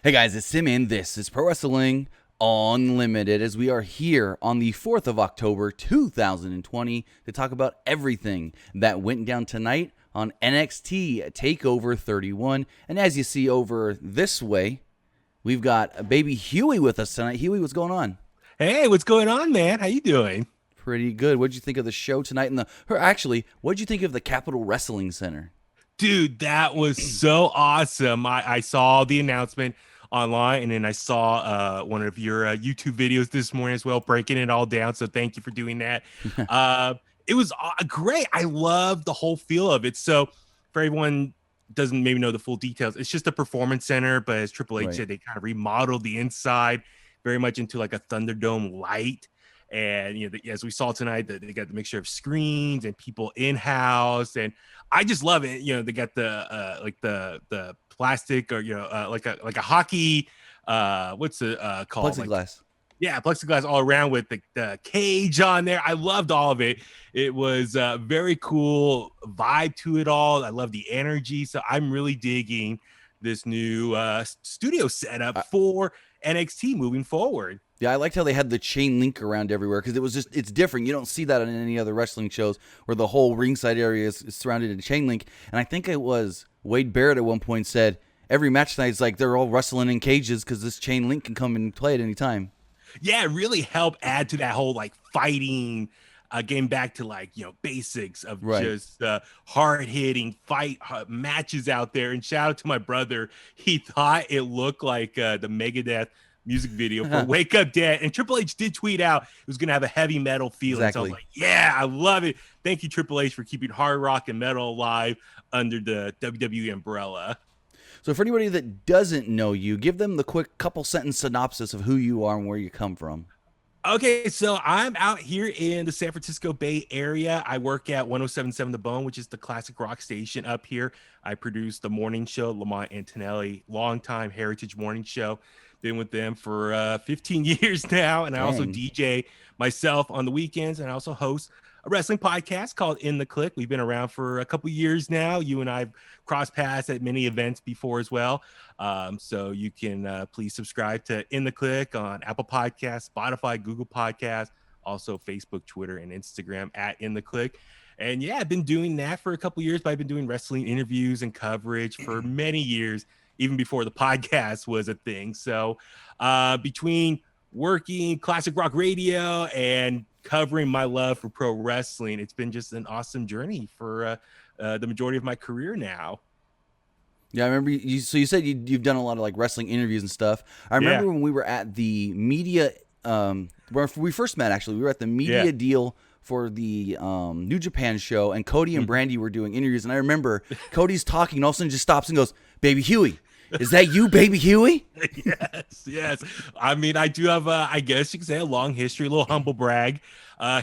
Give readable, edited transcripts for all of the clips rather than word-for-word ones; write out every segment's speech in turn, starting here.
Hey guys, it's Simeon. This is Pro Wrestling Unlimited as we are here on the 4th of October 2020 to talk about everything that went down tonight on NXT TakeOver 31. And as you see over this way, we've got baby Huey with us tonight. Huey, what's going on? Hey, what's going on, man? How you doing? Pretty good. What'd you think of the show tonight? What'd you think of the Capitol Wrestling Center? Dude, that was so awesome. I saw the announcement online, and then I saw one of your YouTube videos this morning as well, breaking it all down. So thank you for doing that. It was great. I love the whole feel of it. So for everyone doesn't maybe know the full details, it's just a performance center, but as Triple H said, they kind of remodeled the inside very much into like a Thunderdome light. And as we saw tonight, they got the mixture of screens and people in house, and I just love it. They got the like the plastic or like a hockey what's it called? Plexiglass. Plexiglass all around with the cage on there. I loved all of it. It was a very cool vibe to it all. I love the energy, so I'm really digging this new studio setup for NXT moving forward. Yeah, I liked how they had the chain link around everywhere because it's different. You don't see that in any other wrestling shows where the whole ringside area is surrounded in chain link. And I think it was Wade Barrett at one point said every match tonight is like they're all wrestling in cages because this chain link can come and play at any time. Yeah, it really helped add to that whole like fighting, getting back to like basics of just hard hitting fight matches out there. And shout out to my brother, he thought it looked like the Megadeth music video for Wake Up Dead, and Triple H did tweet out it was going to have a heavy metal feeling. Exactly. So I was like, yeah, I love it. Thank you, Triple H, for keeping hard rock and metal alive under the WWE umbrella. So for anybody that doesn't know you, give them the quick couple sentence synopsis of who you are and where you come from. Okay, so I'm out here in the San Francisco Bay Area. I work at 1077 The Bone, which is the classic rock station up here. I produce the morning show, Lamont Antonelli, longtime heritage morning show. Been with them for 15 years now, and I also DJ myself on the weekends, and I also host a wrestling podcast called In the Kliq. We've been around for a couple years now. You and I have crossed paths at many events before as well. So you can please subscribe to In the Kliq on Apple Podcasts, Spotify, Google Podcasts, also Facebook, Twitter, and Instagram at In the Kliq. And yeah, I've been doing that for a couple years, but I've been doing wrestling interviews and coverage for many years, even before the podcast was a thing. So between working classic rock radio and covering my love for pro wrestling, it's been just an awesome journey for the majority of my career now. Yeah, I remember you. So you said you've done a lot of like wrestling interviews and stuff. I remember when we were at the media, where we first met. Actually, we were at the media deal for the New Japan show, and Cody and Brandy were doing interviews. And I remember Cody's talking, and all of a sudden just stops and goes, "Baby Huey, is that you, Baby Huey?" Yes. I mean, I do have, I guess you could say, a long history, a little humble brag,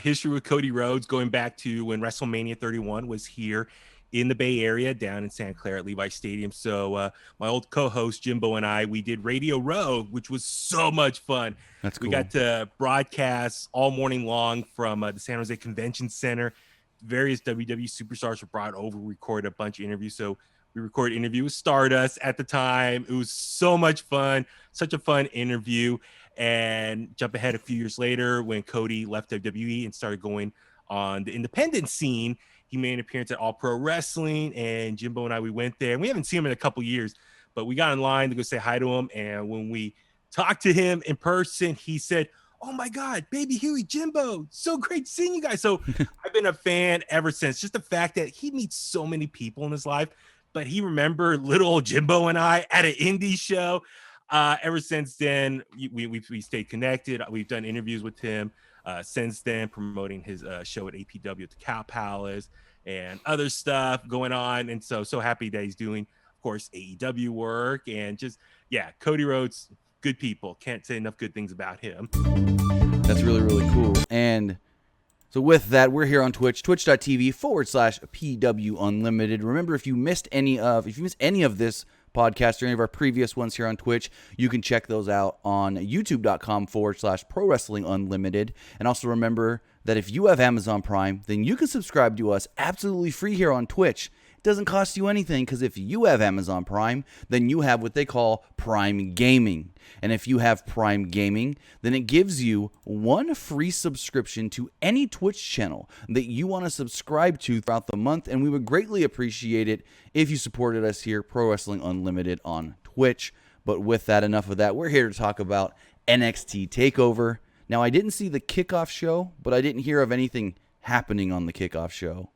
history with Cody Rhodes going back to when WrestleMania 31 was here in the Bay Area, down in Santa Clara at Levi Stadium. So my old co-host Jimbo and I, we did Radio Row, which was so much fun. That's cool. We got to broadcast all morning long from the San Jose Convention Center. Various WWE superstars were brought over, recorded a bunch of interviews. So we recorded an interview with Stardust at the time. It was so much fun, such a fun interview. And jump ahead a few years later, when Cody left WWE and started going on the independent scene, he made an appearance at All Pro Wrestling, and Jimbo and I, we went there. And we haven't seen him in a couple years, but we got in line to go say hi to him. And when we talked to him in person, he said, "Oh my God, Baby Huey, Jimbo, so great seeing you guys." So I've been a fan ever since. Just the fact that he meets so many people in his life, but he remembered little old Jimbo and I at an indie show. Ever since then, we stayed connected. We've done interviews with him since then, promoting his show at APW at the Cow Palace and other stuff going on. And so happy that he's doing, of course, AEW work. And just, Cody Rhodes, good people. Can't say enough good things about him. That's really, really cool. And so with that, we're here on Twitch, twitch.tv/PW Unlimited. Remember, if you missed any of this podcast or any of our previous ones here on Twitch, you can check those out on youtube.com/Pro Wrestling Unlimited. And also remember that if you have Amazon Prime, then you can subscribe to us absolutely free here on Twitch. doesn't cost you anything, because if you have Amazon Prime, then you have what they call Prime Gaming. And if you have Prime Gaming, then it gives you one free subscription to any Twitch channel that you want to subscribe to throughout the month. And we would greatly appreciate it if you supported us here, Pro Wrestling Unlimited on Twitch. But with that, enough of that. We're here to talk about NXT TakeOver. Now, I didn't see the Kickoff Show, but I didn't hear of anything happening on the Kickoff Show.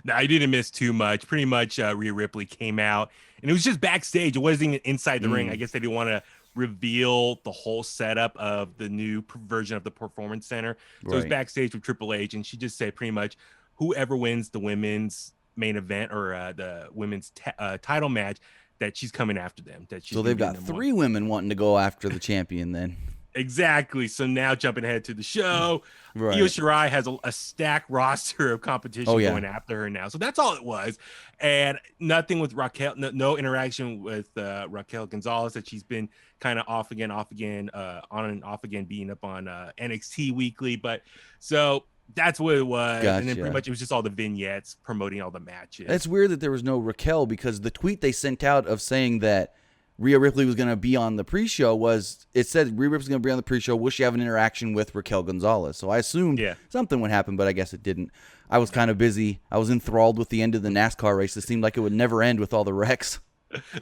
No, I didn't miss too much. Pretty much Rhea Ripley came out, and it was just backstage. It wasn't even inside the ring. I guess they didn't want to reveal the whole setup of the new version of the Performance Center. So it was backstage with Triple H, and she just said pretty much whoever wins the women's main event or the women's title match, that she's coming after them. That she's so they've got 3 women wanting to go after the champion then. Exactly. So now jumping ahead to the show, Io Shirai has a stacked roster of competition going after her now. So that's all it was. And nothing with Raquel, no interaction with Raquel Gonzalez, that she's been kind of off again, on and off again, being up on NXT Weekly. But so that's what it was. Gotcha. And then pretty much it was just all the vignettes promoting all the matches. It's weird that there was no Raquel, because the tweet they sent out of saying that Rhea Ripley was going to be on the pre-show it said Rhea Ripley's going to be on the pre-show. Will she have an interaction with Raquel Gonzalez? So I assumed something would happen, but I guess it didn't. I was kind of busy. I was enthralled with the end of the NASCAR race. It seemed like it would never end with all the wrecks.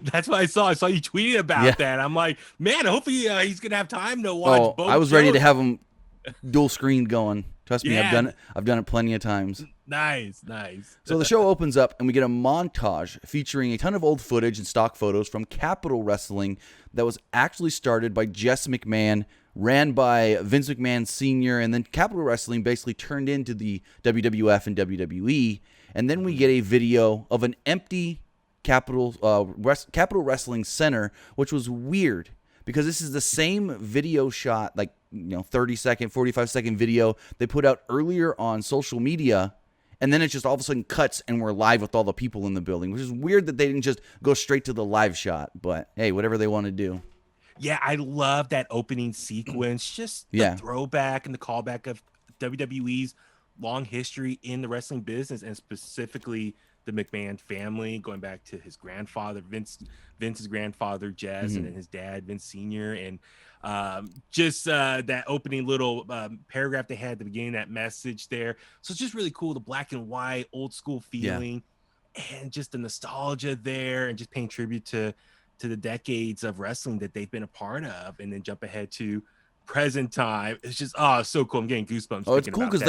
That's what I saw. I saw you tweeting about that. I'm like, man, hopefully he's going to have time to watch both I was shows. ready to have him dual screened going. Trust me, I've done it plenty of times. Nice. So the show opens up, and we get a montage featuring a ton of old footage and stock photos from Capitol Wrestling that was actually started by Jess McMahon, ran by Vince McMahon Sr., and then Capitol Wrestling basically turned into the WWF and WWE. And then we get a video of an empty Capitol Wrestling Center, which was weird, because this is the same video shot, 30-second, 45-second video they put out earlier on social media, and then it just all of a sudden cuts and we're live with all the people in the building, which is weird that they didn't just go straight to the live shot. But hey, whatever they want to do. Yeah, I love that opening sequence, just the throwback and the callback of WWE's long history in the wrestling business, and specifically the McMahon family, going back to his grandfather, Vince's grandfather, Jess, and then his dad, Vince Sr., and just that opening little paragraph they had at the beginning, that message there. So it's just really cool, the black and white, old school feeling, and just the nostalgia there, and just paying tribute to the decades of wrestling that they've been a part of. And then jump ahead to present time. It's just, so cool. I'm getting goosebumps. Oh, it's cool because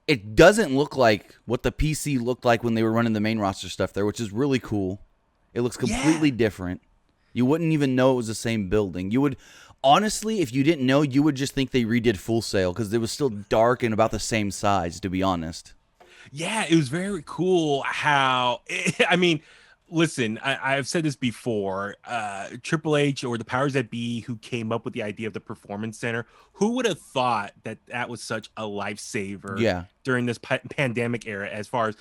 it doesn't look like what the PC looked like when they were running the main roster stuff there, which is really cool. It looks completely different. You wouldn't even know it was the same building. You would, honestly, if you didn't know, you would just think they redid Full Sail, because it was still dark and about the same size, to be honest. Yeah, it was very cool how, listen, I've said this before, Triple H, or the powers that be who came up with the idea of the Performance Center, who would have thought that was such a lifesaver during this pandemic era, as far as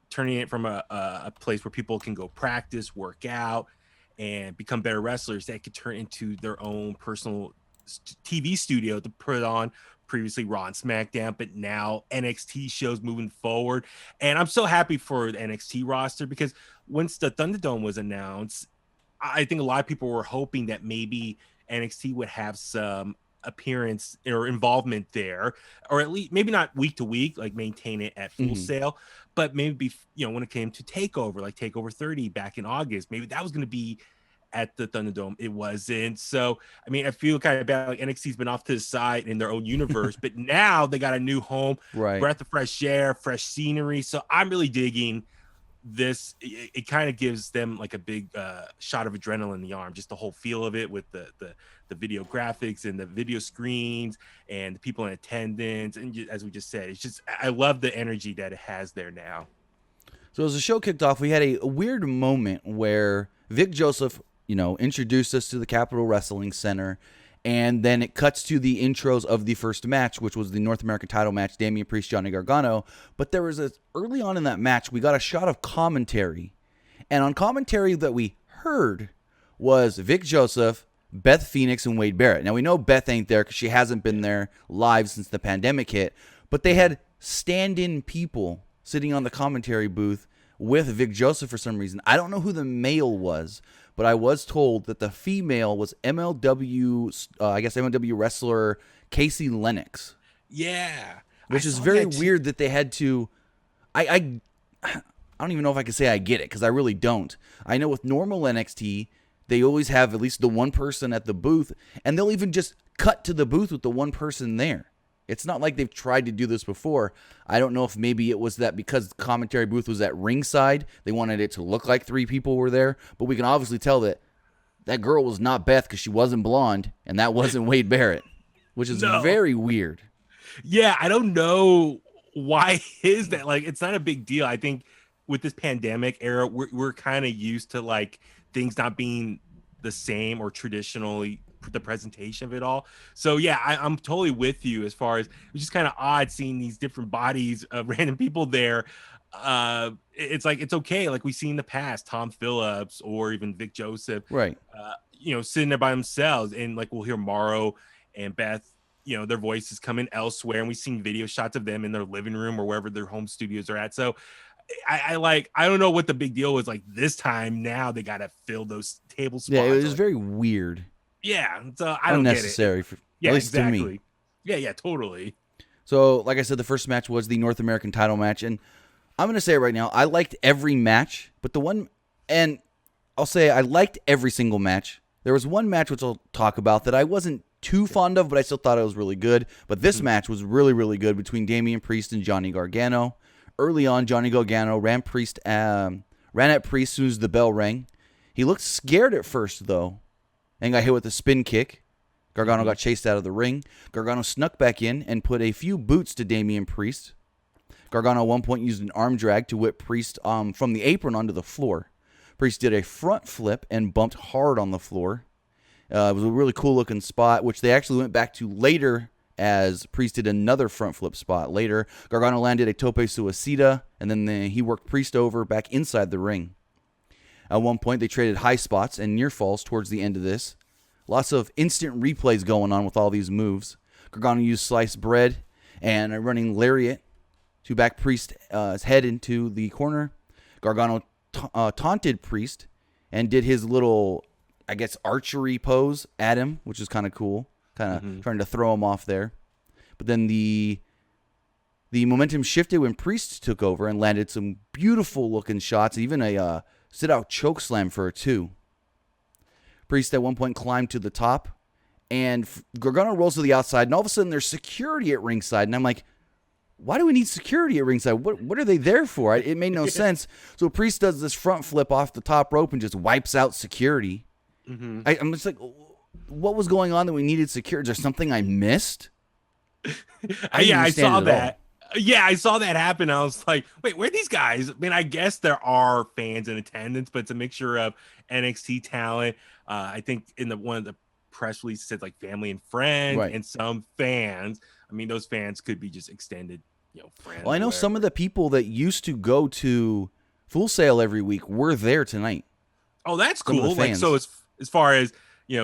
turning it from a place where people can go practice, work out, and become better wrestlers, that could turn into their own personal TV studio to put on previously Raw and SmackDown, but now NXT shows moving forward. And I'm so happy for the NXT roster, because once the Thunderdome was announced, I think a lot of people were hoping that maybe NXT would have some appearance or involvement there, or at least maybe not week to week, like maintain it at Full Sail, but maybe when it came to TakeOver, like TakeOver 30 back in August, maybe that was going to be at the Thunderdome. It wasn't. So I feel kind of bad, like NXT's been off to the side in their own universe, but now they got a new home, breath of fresh air, fresh scenery. So I'm really digging this. It kind of gives them like a big shot of adrenaline in the arm, just the whole feel of it, with the video graphics and the video screens and the people in attendance. And as we just said, it's just, I love the energy that it has there now. So as the show kicked off, we had a weird moment where Vic Joseph, introduced us to the Capitol Wrestling Center, and then it cuts to the intros of the first match, which was the North American title match, Damien Priest, Johnny Gargano. But there was early on in that match, we got a shot of commentary, and on commentary that we heard was Vic Joseph, Beth Phoenix, and Wade Barrett. Now we know Beth ain't there because she hasn't been there live since the pandemic hit, but they had stand-in people sitting on the commentary booth with Vic Joseph for some reason. I don't know who the male was, but I was told that the female was MLW wrestler Casey Lennox. Yeah. Which is very weird that they had to. I don't even know if I can say I get it, because I really don't. I know with normal NXT, they always have at least the one person at the booth, and they'll even just cut to the booth with the one person there. It's not like they've tried to do this before. I don't know if maybe it was that because the commentary booth was at ringside, they wanted it to look like 3 people were there, but we can obviously tell that that girl was not Beth because she wasn't blonde, and that wasn't Wade Barrett, which is very weird. Yeah, I don't know why is that. Like, it's not a big deal. I think with this pandemic era, we're kind of used to like things not being the same or traditionally the presentation of it all. So yeah, I'm totally with you as far as it's just kind of odd seeing these different bodies of random people there. It's like, it's okay. Like we see in the past, Tom Phillips or even Vic Joseph, right? Sitting there by themselves, and like we'll hear Morrow and Beth, their voices coming elsewhere, and we've seen video shots of them in their living room or wherever their home studios are at. So I don't know what the big deal was. Like this time now they got to fill those table spots. Yeah, it was very weird. Yeah, so I don't get it. Unnecessary, at least exactly. to me. Yeah, totally. So, like I said, the first match was the North American title match, and I'm going to say it right now, I liked every match, but and I'll say I liked every single match. There was one match which I'll talk about that I wasn't too fond of, but I still thought it was really good. But this match was really, really good between Damian Priest and Johnny Gargano. Early on, Johnny Gargano ran at Priest as soon as the bell rang. He looked scared at first, though, and got hit with a spin kick. Gargano got chased out of the ring. Gargano snuck back in and put a few boots to Damian Priest. Gargano at one point used an arm drag to whip Priest from the apron onto the floor. Priest did a front flip and bumped hard on the floor. It was a really cool-looking spot, which they actually went back to later as Priest did another front flip spot later. Gargano landed a tope suicida, and then he worked Priest over back inside the ring. At one point, they traded high spots and near falls towards the end of this. Lots of instant replays going on with all these moves. Gargano used sliced bread and a running lariat to back Priest's head into the corner. Gargano taunted Priest and did his little, I guess, archery pose at him, which is kind of cool. Kind of trying to throw him off there. But then the momentum shifted when Priest took over and landed some beautiful looking shots, even a sit-out choke slam for a 2. Priest at one point climbed to the top, and Gargano rolls to the outside, and all of a sudden there's security at ringside, and I'm like, why do we need security at ringside? What are they there for? It made no sense. So Priest does this front flip off the top rope and just wipes out security. I'm just like, what was going on that we needed security? Is there something I missed? I saw that. Yeah, I saw that happen. I was like, wait, where are these guys? I mean, I guess there are fans in attendance, but it's a mixture of NXT talent. I think in one of the press releases said like family and friends, and some fans. I mean, those fans could be just extended, friends. Well, I know some of the people that used to go to Full Sail every week were there tonight. Oh, that's cool. Like, so as far as,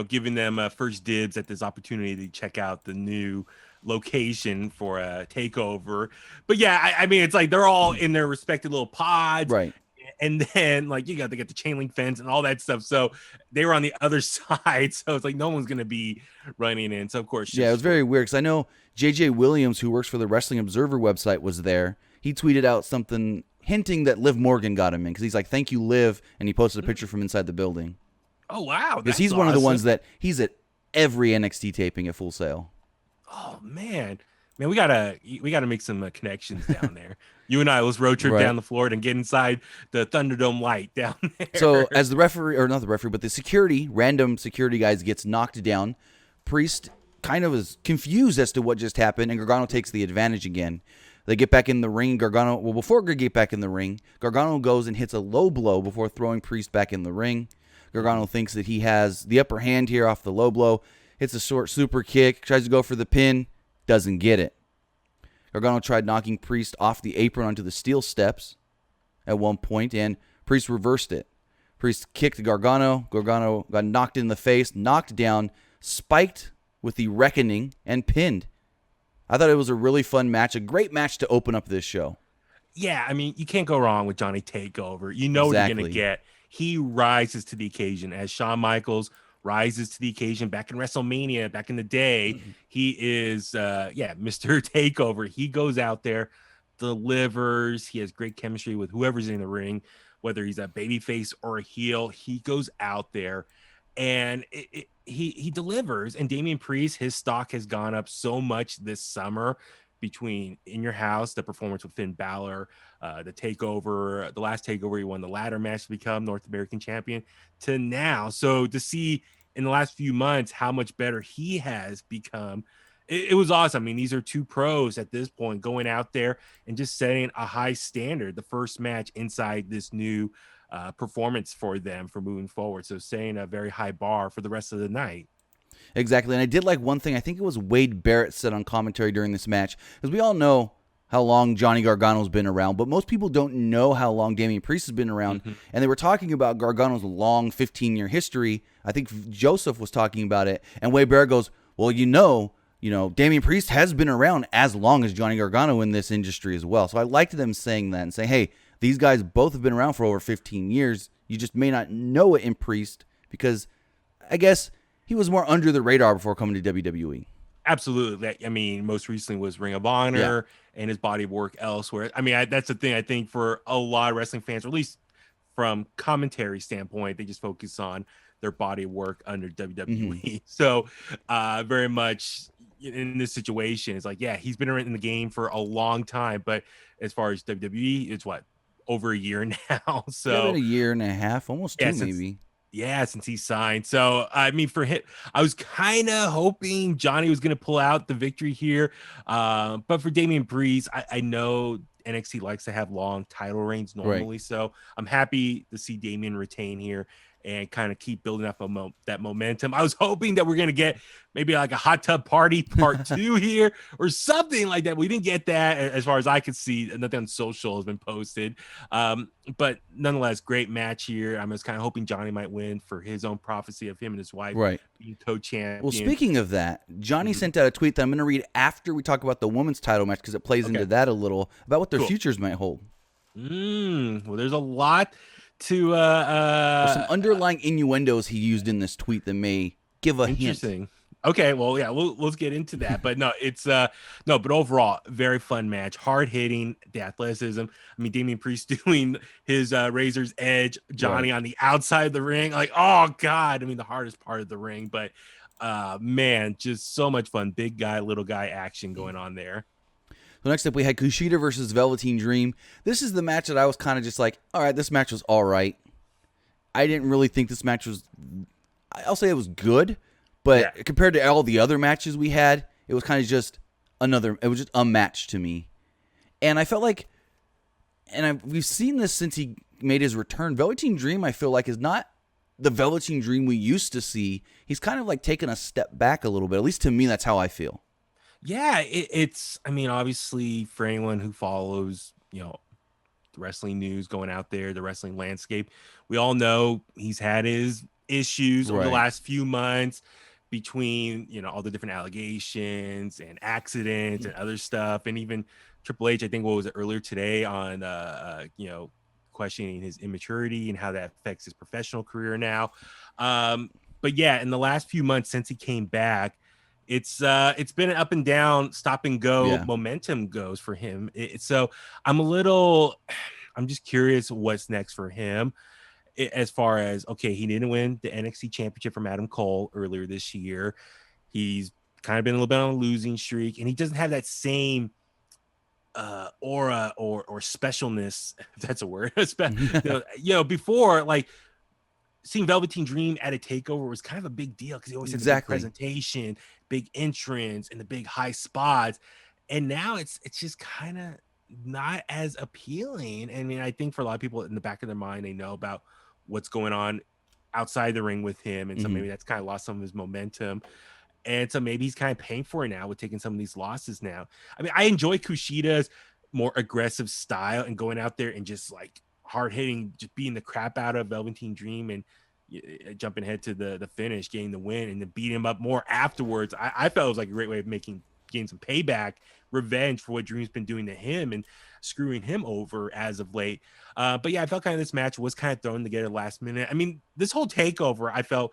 giving them first dibs at this opportunity to check out the new location for a takeover. But yeah, I mean, it's like they're all in their respective little pods. Right. And then like they get the chain link fence and all that stuff. So they were on the other side. So it's like no one's going to be running in. So of course. Yeah, it was very weird because I know JJ Williams, who works for the Wrestling Observer website, was there. He tweeted out something hinting that Liv Morgan got him in because he's like, "Thank you, Liv," and he posted a picture from inside the building. Oh wow! Because he's one of the ones that he's at every NXT taping at Full Sail. Oh man, we gotta make some connections down there. You and I, let's road trip down the Florida and get inside the Thunderdome light down there. So as the referee, or not the referee, but the random security guys gets knocked down, Priest kind of is confused as to what just happened, and Gargano takes the advantage again. They get back in the ring. Before they get back in the ring, Gargano goes and hits a low blow before throwing Priest back in the ring. Gargano thinks that he has the upper hand here off the low blow, hits a short super kick, tries to go for the pin, doesn't get it. Gargano tried knocking Priest off the apron onto the steel steps at one point, and Priest reversed it. Priest kicked Gargano. Gargano got knocked in the face, knocked down, spiked with the Reckoning, and pinned. I thought it was a really fun match, a great match to open up this show. Yeah, I mean, you can't go wrong with Johnny Takeover. You know what you're gonna Exactly. get. He rises to the occasion as Shawn Michaels rises to the occasion back in WrestleMania, back in the day. He is Mr. Takeover. He goes out there, delivers. He has great chemistry with whoever's in the ring, whether he's a babyface or a heel. He goes out there and he delivers. And Damian Priest, his stock has gone up so much this summer between In Your House, the performance with Finn Balor, the takeover, the last takeover, he won the ladder match to become North American champion, to now. So to see in the last few months how much better he has become, it was awesome. I mean, these are two pros at this point going out there and just setting a high standard, the first match inside this new performance for them for moving forward. So setting a very high bar for the rest of the night. Exactly. And I did like one thing. I think it was Wade Barrett said on commentary during this match, because we all know how long Johnny Gargano's been around, but most people don't know how long Damian Priest has been around. Mm-hmm. And they were talking about Gargano's long 15-year history. I think Joseph was talking about it. And Wade Barrett goes, well, Damian Priest has been around as long as Johnny Gargano in this industry as well. So I liked them saying that and saying, hey, these guys both have been around for over 15 years. You just may not know it in Priest because I guess he was more under the radar before coming to WWE. Absolutely. I mean, most recently was Ring of Honor and his body of work elsewhere. I mean, that's the thing I think for a lot of wrestling fans, or at least from commentary standpoint, they just focus on their body of work under WWE. Mm-hmm. So very much in this situation, it's like, yeah, he's been in the game for a long time, but as far as WWE, it's what, over a year now. So been a year and a half, almost two maybe. Yeah, since he signed. So, I mean, for him, I was kind of hoping Johnny was going to pull out the victory here. But for Damian Priest, I know NXT likes to have long title reigns normally. Right. So I'm happy to see Damian retain here and kind of keep building up that momentum. I was hoping that we're going to get maybe like a hot tub party part 2 here or something like that. We didn't get that as far as I could see. Nothing on social has been posted. But nonetheless, great match here. I'm just kind of hoping Johnny might win for his own prophecy of him and his wife being co-champion. Well, speaking of that, Johnny sent out a tweet that I'm going to read after we talk about the women's title match because it plays into that a little, about what their futures might hold. Well, there's a lot to some underlying innuendos he used in this tweet that may give a hint. Okay, well, yeah, let's get into that. But no, it's but overall, very fun match, hard hitting, the athleticism. I mean, Damian Priest doing his Razor's Edge, Johnny on the outside of the ring, like, oh god, I mean, the hardest part of the ring, but man, just so much fun, big guy, little guy action going on there. So next up, we had Kushida versus Velveteen Dream. This is the match that I was kind of just like, all right, this match was all right. I didn't really think this match was, I'll say it was good, but compared to all the other matches we had, it was kind of just it was just a match to me. And I felt like, we've seen this since he made his return, Velveteen Dream, I feel like, is not the Velveteen Dream we used to see. He's kind of like taken a step back a little bit. At least to me, that's how I feel. Yeah, it's, I mean, obviously for anyone who follows, the wrestling news going out there, the wrestling landscape, we all know he's had his issues over the last few months between, all the different allegations and accidents and other stuff. And even Triple H, I think, what was it, earlier today on, questioning his immaturity and how that affects his professional career now. But yeah, in the last few months since he came back, it's been an up and down, stop and go momentum goes for him. So I'm just curious what's next for him as far as, okay, he didn't win the NXT championship from Adam Cole earlier this year. He's kind of been a little bit on a losing streak, and he doesn't have that same aura or specialness, if that's a word. Before, like, seeing Velveteen Dream at a takeover was kind of a big deal because he always had the big presentation, big entrance, and the big high spots. And now it's just kind of not as appealing. I mean, I think for a lot of people in the back of their mind, they know about what's going on outside the ring with him. And so maybe that's kind of lost some of his momentum. And so maybe he's kind of paying for it now with taking some of these losses now. I mean, I enjoy Kushida's more aggressive style and going out there and just like hard hitting, just beating the crap out of Velveteen Dream and jumping ahead to the finish, getting the win, and then beating him up more afterwards. I felt it was like a great way of making gain some payback, revenge for what Dream's been doing to him and screwing him over as of late. But yeah, I felt kind of this match was kind of thrown together last minute. I mean, this whole takeover, I felt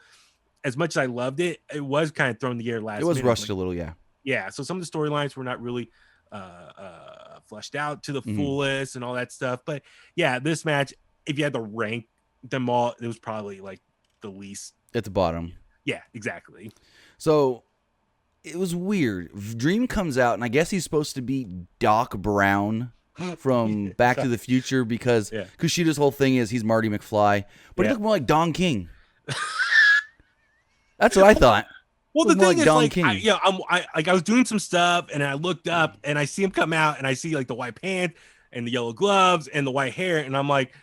as much as I loved it, it was kind of thrown together last minute. It was rushed a little, yeah. Yeah, so some of the storylines were not really fleshed out to the fullest and all that stuff. But yeah, this match, if you had to rank them all, it was probably like the least at the bottom. Yeah, exactly. So it was weird. Dream comes out, and I guess he's supposed to be Doc Brown from Back to the Future because Kushida's whole thing is he's Marty McFly, but he looked more like Don King. That's what I thought. Well, the thing is, like, I was doing some stuff, and I looked up, and I see him come out, and I see like the white pants and the yellow gloves and the white hair, and I'm like,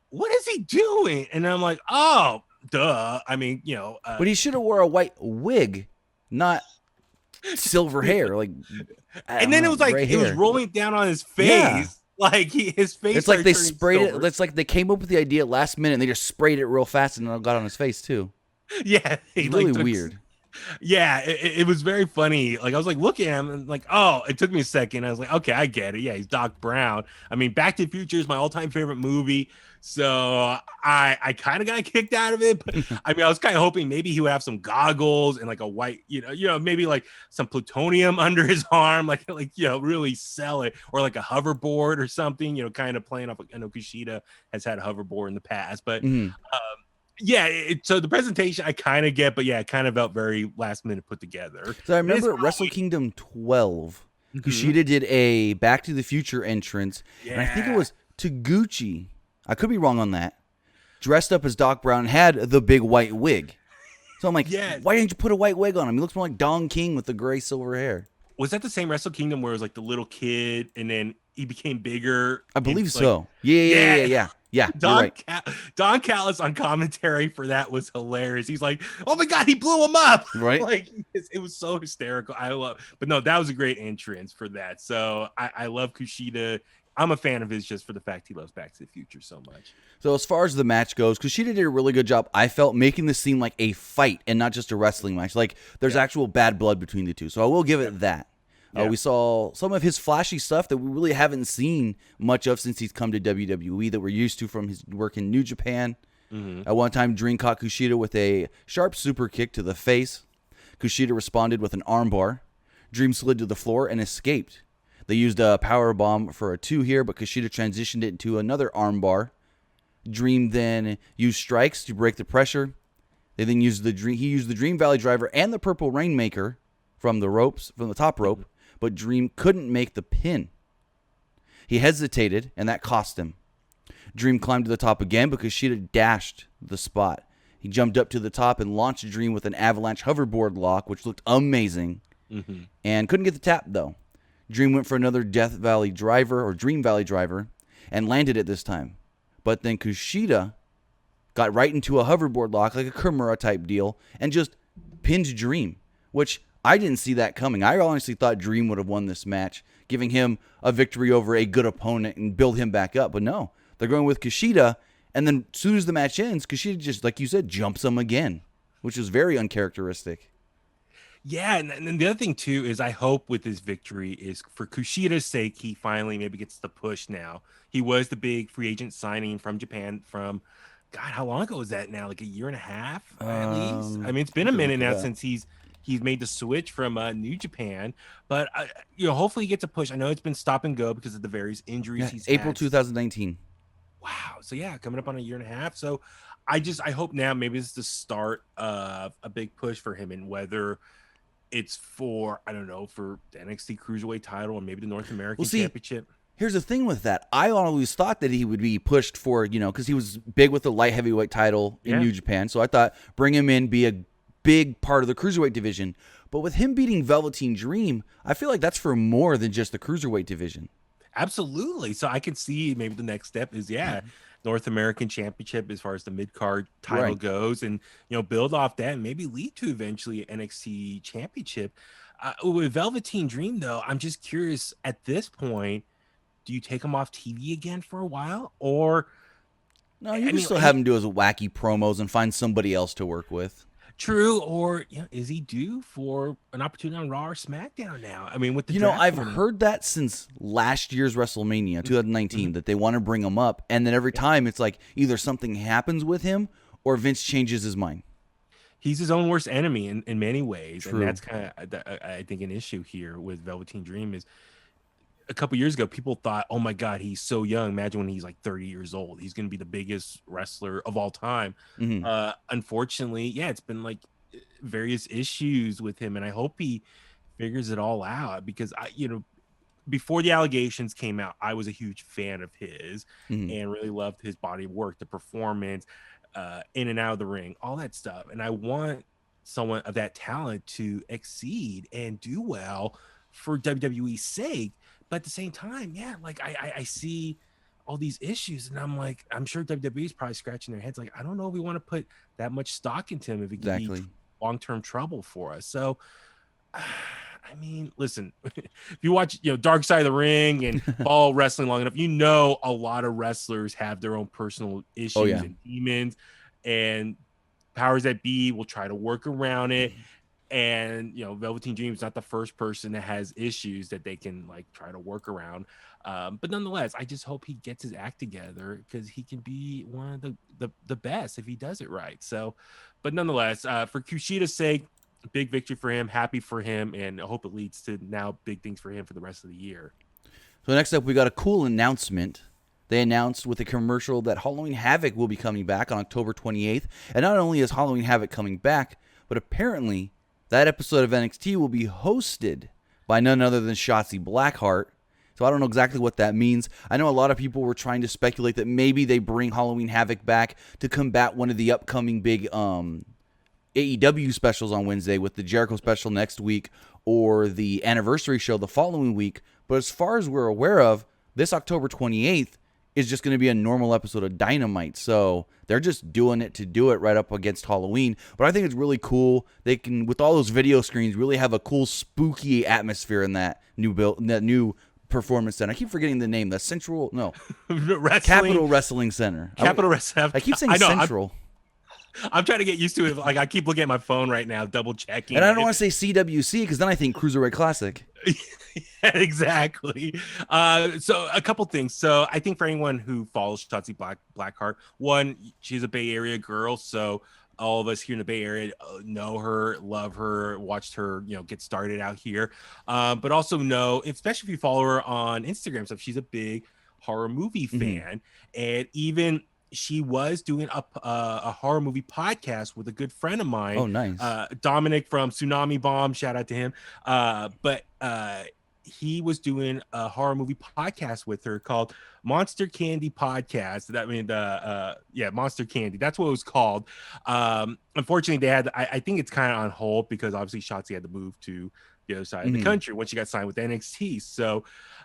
what is he doing? And I'm like, oh, duh. I mean, but he should have wore a white wig, not silver hair. Like, and then it was like it was rolling down on his face. Yeah. Like his face. It's like they sprayed it. It's like they came up with the idea last minute, and they just sprayed it real fast, and it got on his face too. Yeah, it's really weird. Yeah, it was very funny. Like I was like looking at him and like, oh, it took me a second. I was like, okay, I get it. Yeah, he's Doc Brown. I mean, Back to the Future is my all-time favorite movie. So I kind of got kicked out of it. But I mean, I was kind of hoping maybe he would have some goggles and like a white, maybe like some plutonium under his arm, like really sell it, or like a hoverboard or something. Kind of playing off. I know Kushida has had a hoverboard in the past, but. Yeah, so the presentation I kind of get, but yeah, it kind of felt very last minute put together. So I remember at Wrestle Kingdom 12, Kushida did a Back to the Future entrance, and I think it was Taguchi. I could be wrong on that. Dressed up as Doc Brown, had the big white wig. So I'm like, why didn't you put a white wig on him? He looks more like Don King with the gray silver hair. Was that the same Wrestle Kingdom where it was like the little kid and then he became bigger? I believe so. Yeah. Don Callis on commentary for that was hilarious. He's like, "Oh my god, he blew him up!" Right? Like it was so hysterical. But no, that was a great entrance for that. So I love Kushida. I'm a fan of his just for the fact he loves Back to the Future so much. So as far as the match goes, Kushida did a really good job, I felt, making this seem like a fight and not just a wrestling match. Like there's actual bad blood between the two. So I will give it that. We saw some of his flashy stuff that we really haven't seen much of since he's come to WWE that we're used to from his work in New Japan. At one time, Dream caught Kushida with a sharp super kick to the face. Kushida responded with an armbar. Dream slid to the floor and escaped. They used a power bomb for a 2 here, but Kushida transitioned it into another armbar. Dream then used strikes to break the pressure. They then used he used the Dream Valley Driver and the Purple Rainmaker from the top rope. But Dream couldn't make the pin. He hesitated, and that cost him. Dream climbed to the top again, but Kushida dashed the spot. He jumped up to the top and launched Dream with an avalanche hoverboard lock, which looked amazing, and couldn't get the tap, though. Dream went for another Dream Valley Driver, and landed it this time. But then Kushida got right into a hoverboard lock, like a Kimura-type deal, and just pinned Dream, which I didn't see that coming. I honestly thought Dream would have won this match, giving him a victory over a good opponent and build him back up. But no, they're going with Kushida, and then as soon as the match ends, Kushida just, like you said, jumps him again, which was very uncharacteristic. Yeah, and the other thing, too, is I hope with his victory is for Kushida's sake, he finally maybe gets the push now. He was the big free agent signing from Japan from, God, how long ago was that now? Like a year and a half, at least? I mean, it's been a minute now since he's made the switch from New Japan, but hopefully he gets a push. I know it's been stop and go because of the various injuries he's April had. 2019. Wow. So yeah, coming up on a year and a half. So I hope now maybe it's the start of a big push for him, and whether it's for, I don't know, for the NXT Cruiserweight title or maybe the North American Championship. Here's the thing with that. I always thought that he would be pushed for, because he was big with the light heavyweight title in New Japan. So I thought bring him in, be a big part of the Cruiserweight division. But with him beating Velveteen Dream, I feel like that's for more than just the Cruiserweight division. Absolutely. So I can see maybe the next step is, North American Championship as far as the mid-card title goes, and, build off that and maybe lead to eventually NXT Championship. With Velveteen Dream, though, I'm just curious at this point, do you take him off TV again for a while? Or... No, you can still have him do his wacky promos and find somebody else to work with. True, or is he due for an opportunity on Raw or SmackDown now? I mean, with the draft I've coming heard that since last year's WrestleMania, 2019, that they want to bring him up, and then every time it's like either something happens with him or Vince changes his mind. He's his own worst enemy in many ways. True. And that's kind of, I think, an issue here with Velveteen Dream is a couple years ago, people thought, oh my God, he's so young. Imagine when he's like 30 years old. He's going to be the biggest wrestler of all time. Unfortunately, it's been like various issues with him. And I hope he figures it all out because before the allegations came out, I was a huge fan of his and really loved his body of work, the performance, in and out of the ring, all that stuff. And I want someone of that talent to exceed and do well for WWE's sake. But at the same time, like I see all these issues and I'm like, I'm sure WWE is probably scratching their heads like, I don't know if we want to put that much stock into him if it can be long-term trouble for us. So I mean, listen, if you watch, Dark Side of the Ring and follow wrestling long enough, a lot of wrestlers have their own personal issues and demons, and powers that be will try to work around it. And, Velveteen Dream is not the first person that has issues that they can like try to work around. But nonetheless, I just hope he gets his act together because he can be one of the best if he does it right. So, but nonetheless, for Kushida's sake, big victory for him, happy for him, and I hope it leads to now big things for him for the rest of the year. So next up, we got a cool announcement. They announced with a commercial that Halloween Havoc will be coming back on October 28th. And not only is Halloween Havoc coming back, but apparently that episode of NXT will be hosted by none other than Shotzi Blackheart. So I don't know exactly what that means. I know a lot of people were trying to speculate that maybe they bring Halloween Havoc back to combat one of the upcoming big AEW specials on Wednesday, with the Jericho special next week or the anniversary show the following week. But as far as we're aware of, this October 28th is just going to be a normal episode of Dynamite. So they're just doing it to do it right up against Halloween. But I think it's really cool. They can, with all those video screens, really have a cool spooky atmosphere in that new performance center. I keep forgetting the name. The Capital Wrestling Center. Capital Wrestling. I keep saying Central. I'm trying to get used to it. Like I keep looking at my phone right now, double checking. And I don't want to say CWC because then I think Cruiserweight Classic. Exactly. So a couple things. So I think for anyone who follows Shotzi Blackheart, one, she's a Bay Area girl. So all of us here in the Bay Area know her, love her, watched her, get started out here. But also know, especially if you follow her on Instagram stuff, she's a big horror movie fan. And even she was doing a horror movie podcast with a good friend of mine. Oh, nice. Dominic from Tsunami Bomb. Shout out to him. But he was doing a horror movie podcast with her called Monster Candy Podcast. Monster Candy. That's what it was called. Unfortunately, they had, I think it's kind of on hold because obviously Shotzi had to move to the other side of the country when she got signed with NXT. So,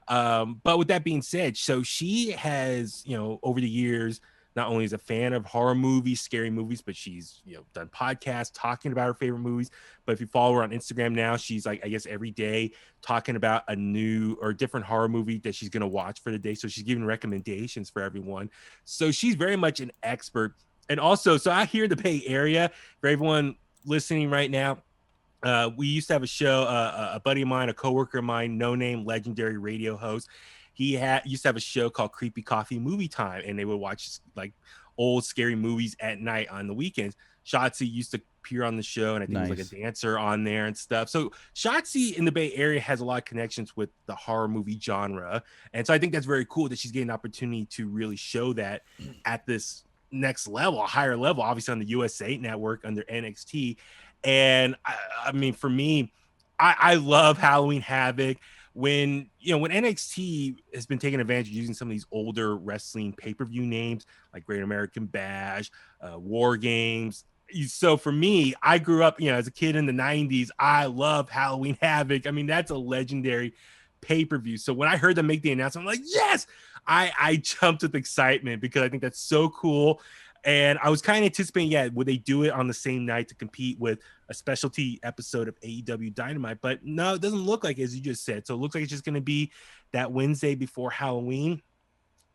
but with that being said, so she has, over the years, not only is a fan of horror movies, scary movies, but she's done podcasts talking about her favorite movies. But if you follow her on Instagram now, she's like, I guess every day talking about a new or different horror movie that she's gonna watch for the day. So she's giving recommendations for everyone. So she's very much an expert. And also, so out here in the Bay Area, for everyone listening right now, we used to have a show, a buddy of mine, a coworker of mine, no name, legendary radio host. He used to have a show called Creepy Coffee Movie Time, and they would watch like old scary movies at night on the weekends. Shotzi used to appear on the show, and I think he was like a dancer on there and stuff. So Shotzi in the Bay Area has a lot of connections with the horror movie genre, and so I think that's very cool that she's getting an opportunity to really show that at this next level, a higher level, obviously on the USA Network under NXT. And I mean, for me, I love Halloween Havoc. When NXT has been taking advantage of using some of these older wrestling pay-per-view names like Great American Bash, War Games. So for me, I grew up, as a kid in the 90s. I love Halloween Havoc. I mean, that's a legendary pay-per-view. So when I heard them make the announcement, I'm like, yes, I jumped with excitement because I think that's so cool. And I was kind of anticipating, would they do it on the same night to compete with a specialty episode of AEW Dynamite? But no, it doesn't look like it, as you just said. So it looks like it's just going to be that Wednesday before Halloween.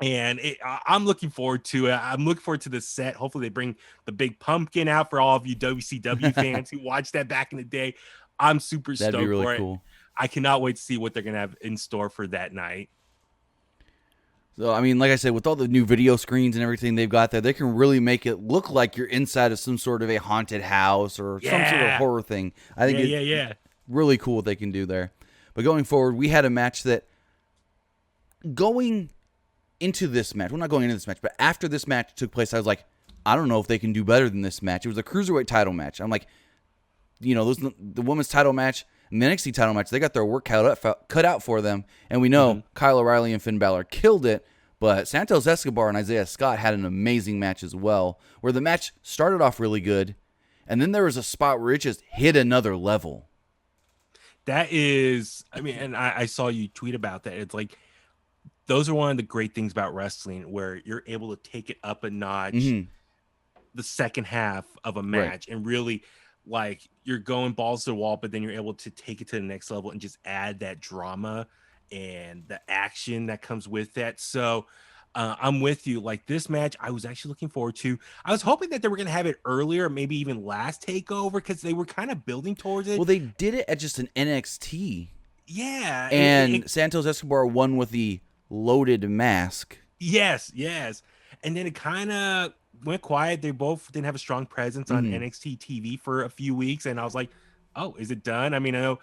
And I'm looking forward to it. I'm looking forward to the set. Hopefully they bring the big pumpkin out for all of you WCW fans who watched that back in the day. I'm super That'd be stoked really for cool. it. I cannot wait to see what they're going to have in store for that night. So, I mean, like I said, with all the new video screens and everything they've got there, they can really make it look like you're inside of some sort of a haunted house or some sort of horror thing. I think it's really cool what they can do there. But going forward, we had a match that going into this match, well, not going into this match, but after this match took place, I was like, I don't know if they can do better than this match. It was a cruiserweight title match. I'm like, you know, the women's title match and the NXT title match, they got their work cut out for them. And we know Kyle O'Reilly and Finn Balor killed it, but Santos Escobar and Isaiah Scott had an amazing match as well, where the match started off really good, and then there was a spot where it just hit another level. That is, I mean, and I saw you tweet about that. It's like, those are one of the great things about wrestling, where you're able to take it up a notch the second half of a match, and really, like, you're going balls to the wall, but then you're able to take it to the next level and just add that drama and the action that comes with that. So I'm with you. Like, this match, I was actually looking forward to. I was hoping that they were going to have it earlier, maybe even last TakeOver, because they were kind of building towards it. Well, they did it at just an NXT. Yeah. And Santos Escobar won with the loaded mask. Yes. And then it kind of went quiet. They both didn't have a strong presence on NXT TV for a few weeks. And I was like, oh, is it done? I mean, I know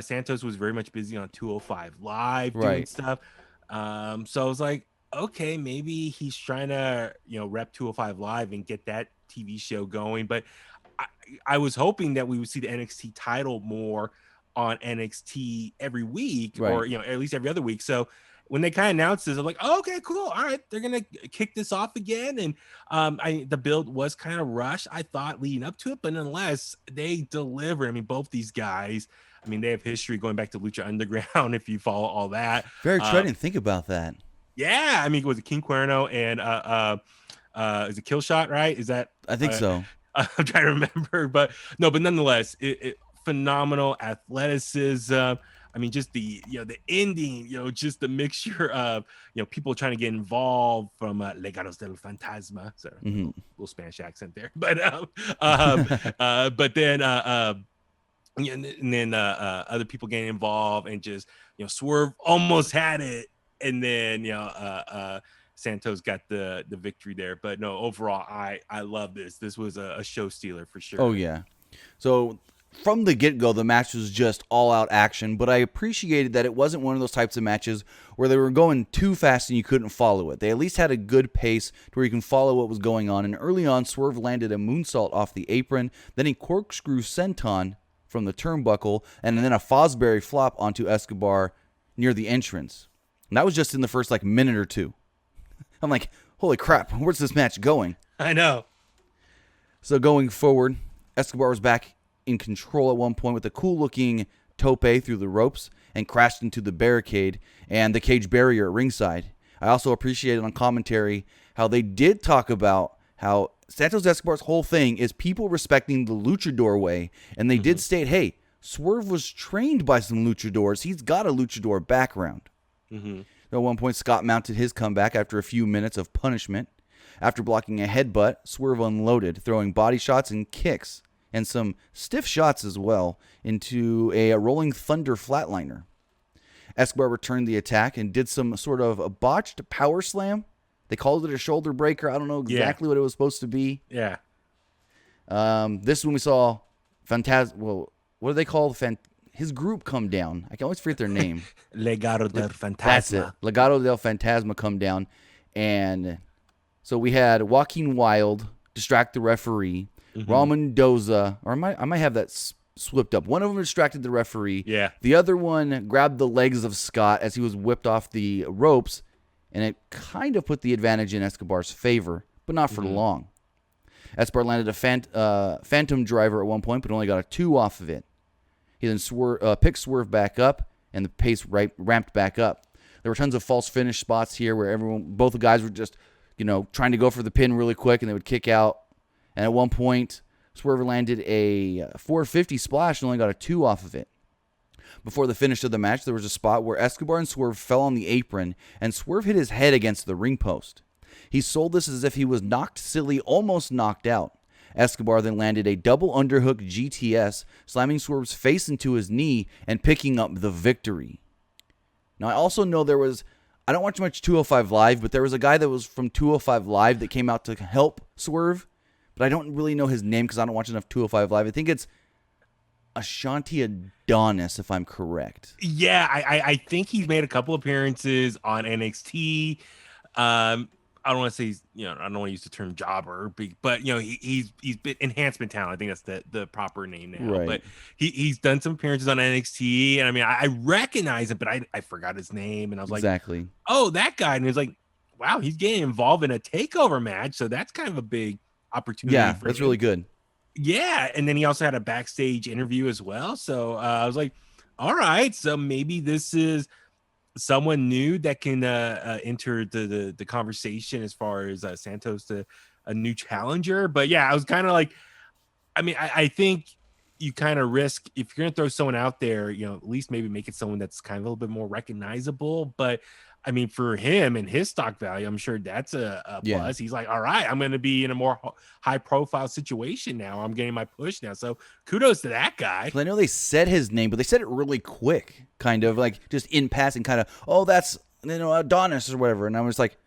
Santos was very much busy on 205 Live doing stuff. So I was like, okay, maybe he's trying to, rep 205 Live and get that TV show going. But I was hoping that we would see the NXT title more on NXT every week, or, at least every other week. So when they kind of announced this, I'm like, oh, okay, cool. All right, they're going to kick this off again. And the build was kind of rushed, I thought, leading up to it. But nonetheless, they delivered. I mean, both these guys, they have history going back to Lucha Underground, if you follow all that. Very true. I didn't think about that. Yeah, it was King Cuerno and is it Killshot, right? Is that? I think so. I'm trying to remember. But nonetheless, it phenomenal athleticism. Just the ending, just the mixture of, people trying to get involved from Legados del Fantasma. So little Spanish accent there, but then other people getting involved, and just, Swerve almost had it. And then, Santos got the victory there. But no, overall, I love this. This was a show stealer for sure. Oh, yeah. So from the get-go, the match was just all-out action, but I appreciated that it wasn't one of those types of matches where they were going too fast and you couldn't follow it. They at least had a good pace to where you can follow what was going on, and early on, Swerve landed a moonsault off the apron, then a corkscrew senton from the turnbuckle, and then a Fosbury flop onto Escobar near the entrance. And that was just in the first, minute or two. I'm like, holy crap, where's this match going? I know. So going forward, Escobar was back in control at one point with a cool-looking tope through the ropes and crashed into the barricade and the cage barrier at ringside. I also appreciated on commentary how they did talk about how Santos Escobar's whole thing is people respecting the luchador way, and they did state, hey, Swerve was trained by some luchadors. He's got a luchador background. At one point, Scott mounted his comeback after a few minutes of punishment. After blocking a headbutt, Swerve unloaded, throwing body shots and kicks, and some stiff shots as well, into a rolling thunder flatliner. Escobar returned the attack and did some sort of a botched power slam. They called it a shoulder breaker. I don't know exactly what it was supposed to be. Yeah. This is when we saw what do they call his group come down? I can always forget their name. Legado del Fantasma. That's it. Legado del Fantasma come down. And so we had Joaquin Wilde distract the referee. Raul Mendoza, or I might have that slipped up. One of them distracted the referee. Yeah. The other one grabbed the legs of Scott as he was whipped off the ropes, and it kind of put the advantage in Escobar's favor, but not for long. Escobar landed a phantom driver at one point, but only got a 2 off of it. He then picked Swerve back up, and the pace ramped back up. There were tons of false finish spots here where both the guys were just, trying to go for the pin really quick, and they would kick out. And at one point, Swerve landed a 450 splash and only got a 2 off of it. Before the finish of the match, there was a spot where Escobar and Swerve fell on the apron, and Swerve hit his head against the ring post. He sold this as if he was knocked silly, almost knocked out. Escobar then landed a double underhook GTS, slamming Swerve's face into his knee and picking up the victory. Now, I also know I don't watch much 205 Live, but there was a guy that was from 205 Live that came out to help Swerve, but I don't really know his name because I don't watch enough 205 Live. I think it's Ashanti Adonis, if I'm correct. Yeah, I think he's made a couple appearances on NXT. I don't want to say I don't want to use the term jobber, but he's been enhancement talent. I think that's the proper name now. Right. But he's done some appearances on NXT, and I mean I recognize him, but I forgot his name, and I was like, exactly. Oh, that guy, and he was like, wow, he's getting involved in a takeover match, so that's kind of a big opportunity. Yeah, for that's him. really good. Yeah, and then he also had a backstage interview as well. So I was like, all right, so maybe this is someone new that can enter the conversation as far as Santos to a new challenger. But yeah, I was kind of like, I mean, I think you kind of risk if you're gonna throw someone out there, at least maybe make it someone that's kind of a little bit more recognizable. But I mean, for him and his stock value, I'm sure that's a plus. He's like, all right, I'm going to be in a more high profile situation now. I'm getting my push now. So kudos to that guy. I know they said his name, but they said it really quick, kind of like just in passing, kind of, oh, that's, Adonis or whatever. And I was like,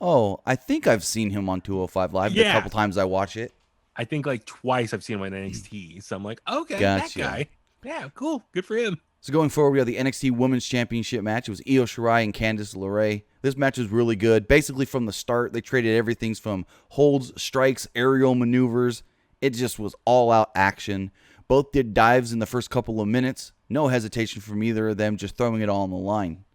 oh, I think I've seen him on 205 Live a couple times I watch it. I think like twice I've seen him on NXT. So I'm like, okay, gotcha. That guy. Yeah, cool. Good for him. So going forward, we have the NXT Women's Championship match. It was Io Shirai and Candice LeRae. This match was really good. Basically, from the start, they traded everything from holds, strikes, aerial maneuvers. It just was all-out action. Both did dives in the first couple of minutes. No hesitation from either of them, just throwing it all on the line.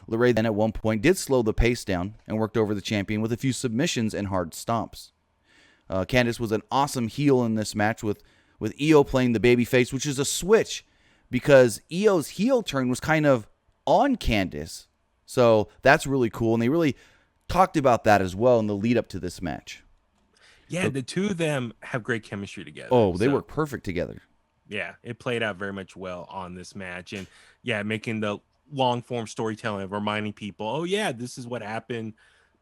LeRae then at one point did slow the pace down and worked over the champion with a few submissions and hard stomps. Candice was an awesome heel in this match with Io playing the babyface, which is a switch, because Io's heel turn was kind of on Candice. So that's really cool. And they really talked about that as well in the lead up to this match. Yeah, so, the two of them have great chemistry together. Oh, they work perfect together. Yeah, it played out very much well on this match. And yeah, making the long form storytelling of reminding people, oh yeah, this is what happened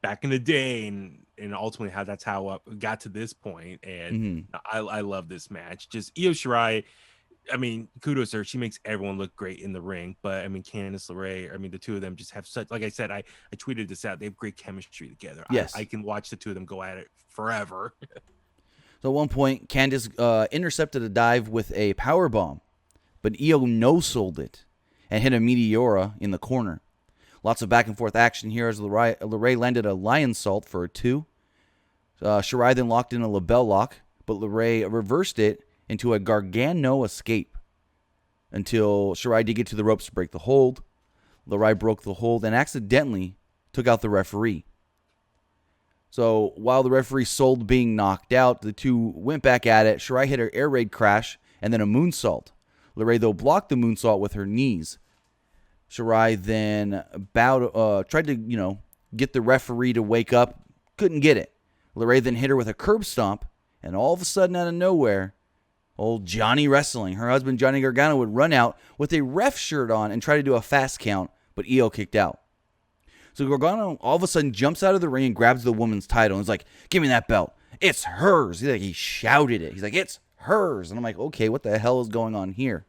back in the day. And ultimately that's how it got to this point. And I love this match. Just Io Shirai, I mean, kudos to her. She makes everyone look great in the ring. But I mean, Candice LeRae, I mean, the two of them just have such, like I said, I tweeted this out. They have great chemistry together. Yes. I can watch the two of them go at it forever. So at one point, Candice intercepted a dive with a power bomb, but Io no-sold it and hit a Meteora in the corner. Lots of back and forth action here as LeRae landed a lion salt for a 2. Shirai then locked in a label lock, but LeRae reversed it into a Gargano escape until Shirai did get to the ropes to break the hold. LeRae broke the hold and accidentally took out the referee. So while the referee sold being knocked out, the two went back at it. Shirai hit her air raid crash and then a moonsault. LeRae, though, blocked the moonsault with her knees. Shirai then tried to, get the referee to wake up. Couldn't get it. LeRae then hit her with a curb stomp, and all of a sudden, out of nowhere, old Johnny Wrestling, her husband Johnny Gargano, would run out with a ref shirt on and try to do a fast count, but Io kicked out. So Gargano all of a sudden jumps out of the ring and grabs the woman's title and is like, give me that belt. It's hers. He shouted it. He's like, it's hers. And I'm like, okay, what the hell is going on here?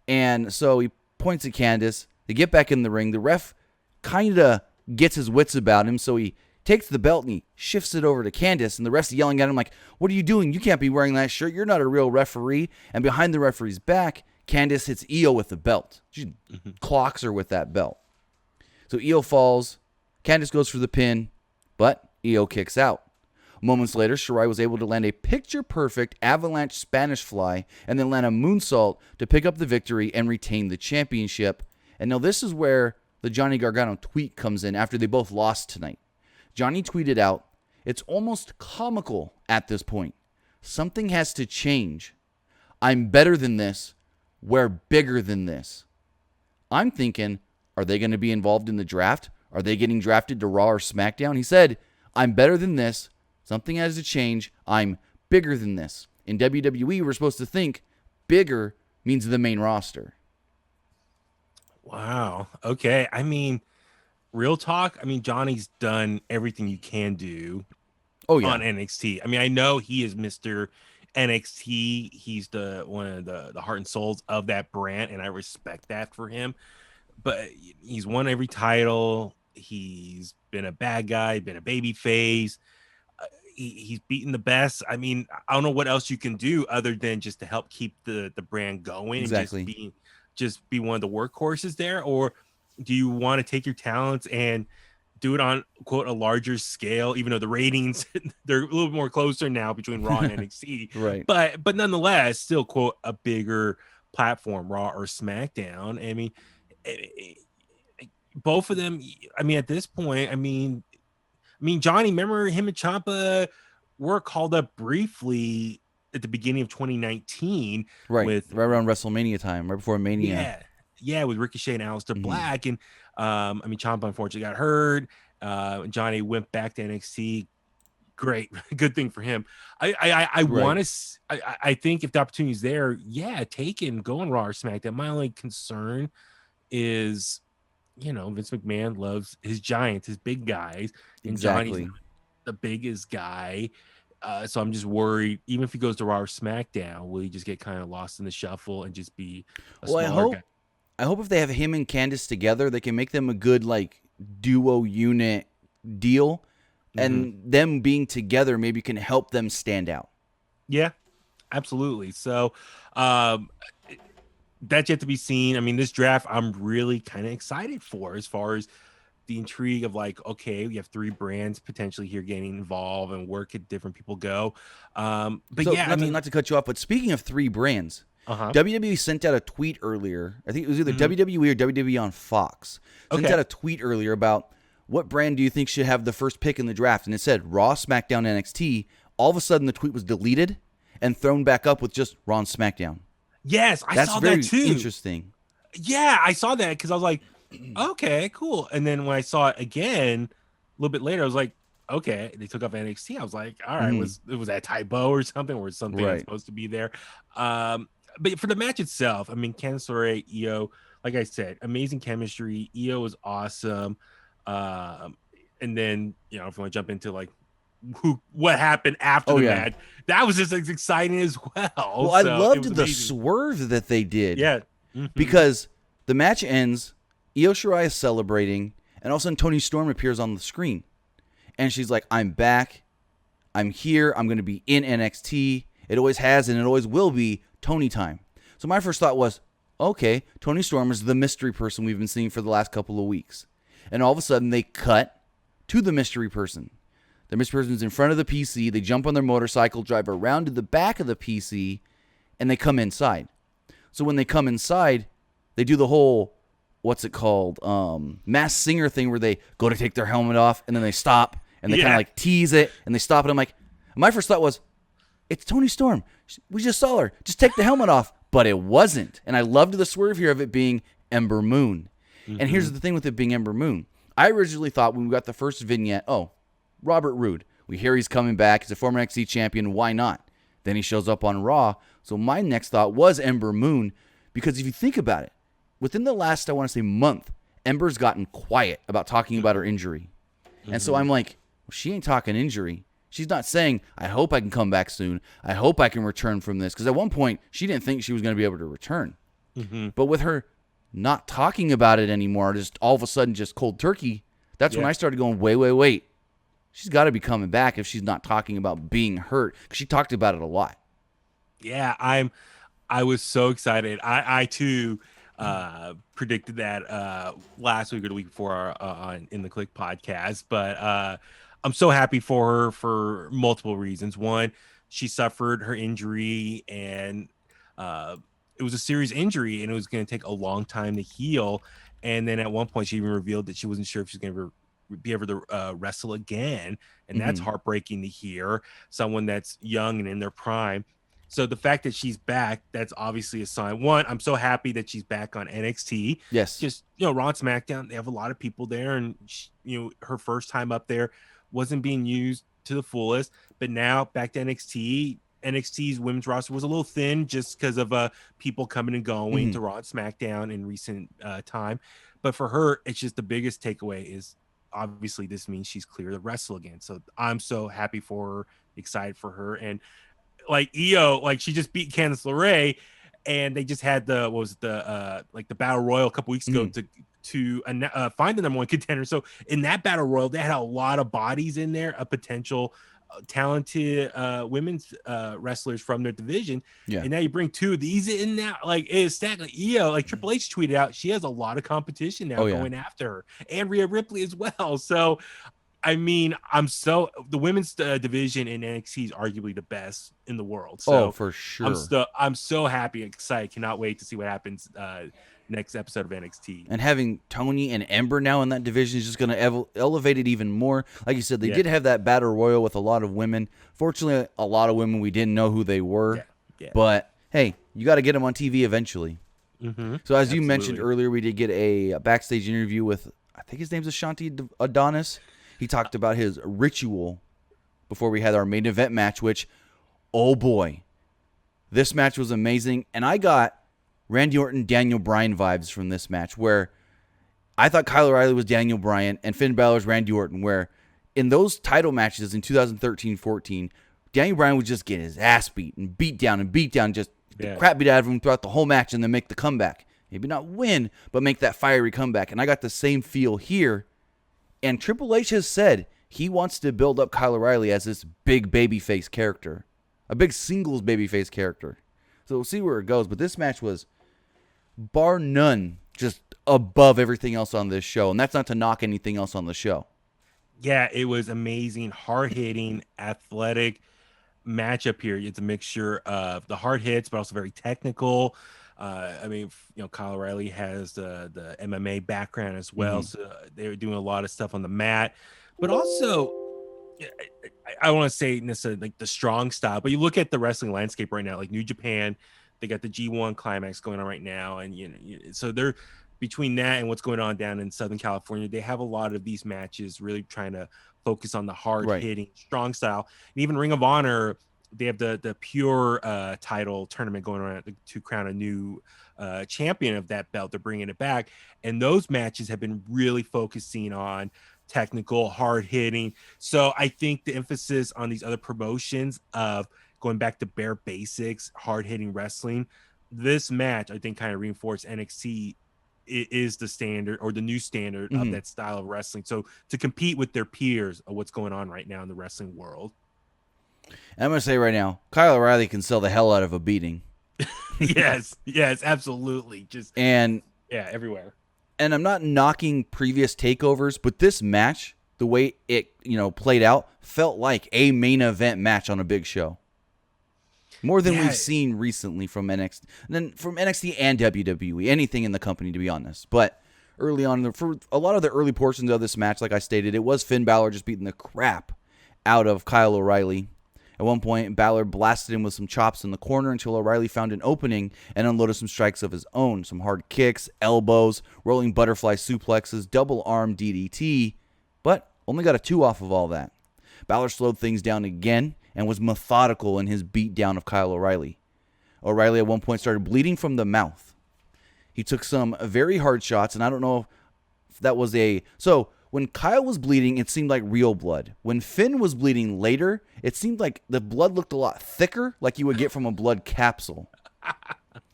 And so he points at Candice. They get back in the ring. The ref kind of gets his wits about him, so he takes the belt and he shifts it over to Candice, and the ref's yelling at him like, what are you doing? You can't be wearing that shirt. You're not a real referee. And behind the referee's back, Candice hits Io with the belt. She clocks her with that belt. So Io falls. Candice goes for the pin, but Io kicks out. Moments later, Shirai was able to land a picture-perfect avalanche Spanish fly and then land a moonsault to pick up the victory and retain the championship. And now this is where the Johnny Gargano tweet comes in after they both lost tonight. Johnny tweeted out, it's almost comical at this point. Something has to change. I'm better than this. We're bigger than this. I'm thinking, are they going to be involved in the draft? Are they getting drafted to Raw or SmackDown? He said, I'm better than this. Something has to change. I'm bigger than this. In WWE, we're supposed to think bigger means the main roster. Wow. Okay. I mean, real talk. I mean, Johnny's done everything you can do Oh yeah, on NXT. I mean, I know he is Mr. NXT. He's the one of the heart and souls of that brand, and I respect that for him. But he's won every title. He's been a bad guy, been a baby face. He's beaten the best. I mean, I don't know what else you can do other than just to help keep the brand going and exactly. just be one of the workhorses there. Or do you want to take your talents and do it on quote a larger scale, even though the ratings they're a little bit more closer now between Raw and NXT, Right. but nonetheless still quote a bigger platform, Raw or SmackDown. I mean, both of them. I mean, at this point, I mean, Johnny, remember him and Ciampa were called up briefly at the beginning of 2019 Right. with Right around WrestleMania time, right before Mania. yeah, with Ricochet and Aleister Mhm. Black, and I mean, Ciampa unfortunately got hurt. Johnny went back to NXT. Great, good thing for him. I want to. I think if the opportunity is there, yeah, take it and go on Raw or SmackDown. My only concern is, Vince McMahon loves his giants, his big guys, and Johnny's Exactly. the biggest guy. So I'm just worried, even if he goes to Raw or SmackDown, will he just get kind of lost in the shuffle and just be a Well, smaller guy? I hope if they have him and Candice together, they can make them a good like duo unit deal, and them being together maybe can help them stand out. Yeah, absolutely. So that's yet to be seen. I mean, this draft I'm really kind of excited for, as far as the intrigue of like, okay, we have 3 brands potentially here getting involved, and where could different people go. But So yeah, I mean, not to cut you off, but speaking of 3 brands, uh-huh. WWE sent out a tweet earlier. I think it was either WWE or WWE on Fox. Sent Okay. out a tweet earlier about what brand do you think should have the first pick in the draft, and it said Raw, SmackDown, NXT. All of a sudden, the tweet was deleted and thrown back up with just Raw and SmackDown. Yes, I That's saw very that too. interesting. Yeah, I saw that because I was like, okay, cool. And then when I saw it again a little bit later, I was like, okay, they took off NXT. I was like, all right, was that typo or something, or something that's supposed to be there? But for the match itself, I mean, Candice LeRae, Io, like I said, amazing chemistry. Io was awesome. And then, if you want to jump into like what happened after the match, that was just as exciting as well. Well, I loved the swerve that they did. Yeah. Because the match ends, Io Shirai is celebrating, and all of a sudden Toni Storm appears on the screen. And she's like, I'm back. I'm here. I'm going to be in NXT. It always has and it always will be Toni time. So my first thought was, okay, Toni Storm is the mystery person we've been seeing for the last couple of weeks. And all of a sudden they cut to the mystery person. The mystery person's in front of the PC. They jump on their motorcycle, drive around to the back of the PC, and they come inside. So when they come inside, they do the whole, what's it called, Masked Singer thing where they go to take their helmet off, and then they stop, and they kind of like tease it, and they stop, and I'm like, my first thought was, it's Toni Storm. We just saw her. Just take the helmet off. But it wasn't. And I loved the swerve here of it being Ember Moon. And here's the thing with it being Ember Moon. I originally thought when we got the first vignette, oh, Robert Roode. We hear he's coming back. He's a former NXT champion. Why not? Then he shows up on Raw. So my next thought was Ember Moon, because if you think about it, within the last, I want to say, month, Ember's gotten quiet about talking about her injury. And so I'm like, well, she ain't talking injury. She's not saying, I hope I can come back soon. I hope I can return from this. Because at one point, she didn't think she was going to be able to return. But with her not talking about it anymore, just all of a sudden just cold turkey, that's when I started going, wait. She's got to be coming back if she's not talking about being hurt. Because she talked about it a lot. Yeah, I was so excited. I too predicted that last week or the week before in the Kliq podcast. But I'm so happy for her for multiple reasons. One, she suffered her injury, and it was a serious injury, and it was going to take a long time to heal. And then at one point, she even revealed that she wasn't sure if she's going to be able to wrestle again, and that's heartbreaking to hear. Someone that's young and in their prime. So the fact that she's back, that's obviously a sign. One, I'm so happy that she's back on NXT. Yes. Just, Raw and SmackDown, they have a lot of people there, and her first time up there wasn't being used to the fullest. But now back to NXT, NXT's women's roster was a little thin just because of people coming and going to Raw and SmackDown in recent time. But for her, it's just the biggest takeaway is obviously this means she's clear to wrestle again. So I'm so happy for her, excited for her. And like Io, like she just beat Candice LeRae, and they just had the battle royal a couple weeks ago to find the number one contender. So in that battle royal, they had a lot of bodies in there, a potential talented women's wrestlers from their division. And now you bring two of these in now, like it's stacked. Like Io, like Triple H tweeted out, she has a lot of competition now going after her, and Rhea Ripley as well. So I mean, the women's division in NXT is arguably the best in the world. So for sure. I'm so happy and excited. Cannot wait to see what happens next episode of NXT. And having Tony and Ember now in that division is just going to elevate it even more. Like you said, they did have that battle royal with a lot of women. Fortunately, a lot of women, we didn't know who they were. But hey, you got to get them on TV eventually. So as you mentioned earlier, we did get a backstage interview with, I think his name's Ashanti Adonis. He talked about his ritual before we had our main event match, which, oh boy, this match was amazing. And I got Randy Orton, Daniel Bryan vibes from this match, where I thought Kyle O'Reilly was Daniel Bryan and Finn Balor's Randy Orton, where in those title matches in 2013-14, Daniel Bryan would just get his ass beat, just the crap beat out of him throughout the whole match and then make the comeback. Maybe not win, but make that fiery comeback. And I got the same feel here. And Triple H has said he wants to build up Kyle O'Reilly as this big babyface character, a big singles babyface character. So we'll see where it goes. But this match was, bar none, just above everything else on this show. And that's not to knock anything else on the show. Yeah, it was amazing, hard-hitting, athletic matchup here. It's a mixture of the hard hits, but also very technical. I mean, Kyle O'Reilly has the MMA background as well, so they were doing a lot of stuff on the mat. But also, I want to say necessarily like the strong style, but you look at the wrestling landscape right now, like New Japan, they got the G1 Climax going on right now, and so they're between that and what's going on down in Southern California, they have a lot of these matches really trying to focus on the hard hitting, strong style. And even Ring of Honor, they have the pure title tournament going on to crown a new champion of that belt. They're bringing it back, and those matches have been really focusing on technical, hard hitting. So I think the emphasis on these other promotions of going back to bare basics, hard hitting wrestling, this match I think kind of reinforced NXT is the standard or the new standard of that style of wrestling. So to compete with their peers of what's going on right now in the wrestling world. And I'm going to say right now, Kyle O'Reilly can sell the hell out of a beating. yes, absolutely. Everywhere. And I'm not knocking previous takeovers, but this match, the way it, played out, felt like a main event match on a big show. More than we've seen recently from NXT. And then from NXT and WWE, anything in the company, to be honest. But early on, for a lot of the early portions of this match, like I stated, it was Finn Balor just beating the crap out of Kyle O'Reilly. At one point, Balor blasted him with some chops in the corner until O'Reilly found an opening and unloaded some strikes of his own. Some hard kicks, elbows, rolling butterfly suplexes, double arm DDT, but only got a 2 off of all that. Balor slowed things down again and was methodical in his beatdown of Kyle O'Reilly. O'Reilly at one point started bleeding from the mouth. He took some very hard shots, and I don't know if that was So when Kyle was bleeding, it seemed like real blood. When Finn was bleeding later, it seemed like the blood looked a lot thicker, like you would get from a blood capsule.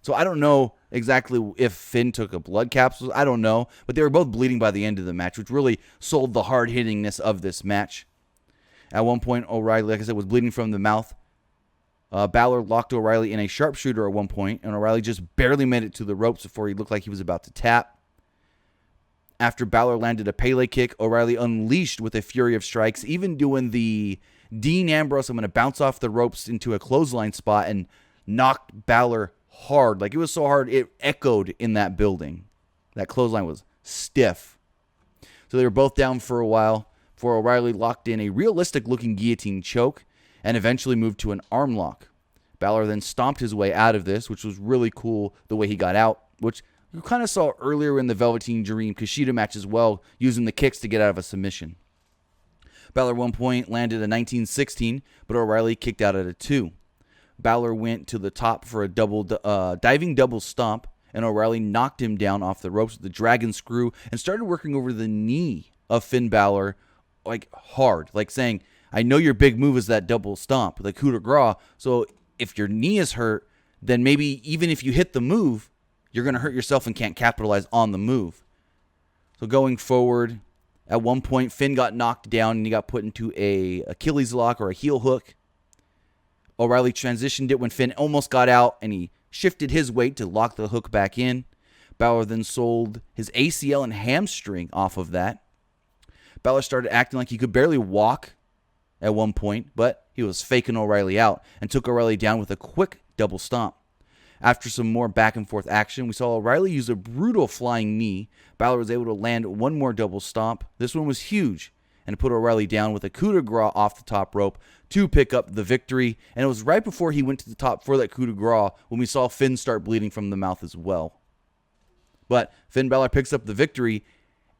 So I don't know exactly if Finn took a blood capsule. I don't know. But they were both bleeding by the end of the match, which really sold the hard-hittingness of this match. At one point, O'Reilly, like I said, was bleeding from the mouth. Balor locked O'Reilly in a sharpshooter at one point, and O'Reilly just barely made it to the ropes before he looked like he was about to tap. After Balor landed a Pele kick, O'Reilly unleashed with a fury of strikes, even doing the Dean Ambrose, I'm going to bounce off the ropes into a clothesline spot, and knocked Balor hard. Like, it was so hard, it echoed in that building. That clothesline was stiff. So they were both down for a while before O'Reilly locked in a realistic-looking guillotine choke and eventually moved to an arm lock. Balor then stomped his way out of this, which was really cool the way he got out, which you kind of saw earlier in the Velveteen Dream Kushida match as well, using the kicks to get out of a submission. Balor at one point landed a 1916, but O'Reilly kicked out at a 2. Balor went to the top for a diving double stomp, and O'Reilly knocked him down off the ropes with the dragon screw and started working over the knee of Finn Balor, like hard, like saying, I know your big move is that double stomp, the coup de grace, so if your knee is hurt, then maybe even if you hit the move, you're going to hurt yourself and can't capitalize on the move. So going forward, at one point, Finn got knocked down and he got put into a Achilles lock or a heel hook. O'Reilly transitioned it when Finn almost got out, and he shifted his weight to lock the hook back in. Balor then sold his ACL and hamstring off of that. Balor started acting like he could barely walk at one point, but he was faking O'Reilly out and took O'Reilly down with a quick double stomp. After some more back and forth action, we saw O'Reilly use a brutal flying knee. Balor was able to land one more double stomp. This one was huge, and put O'Reilly down with a coup de grace off the top rope to pick up the victory. And it was right before he went to the top for that coup de grace when we saw Finn start bleeding from the mouth as well. But Finn Balor picks up the victory,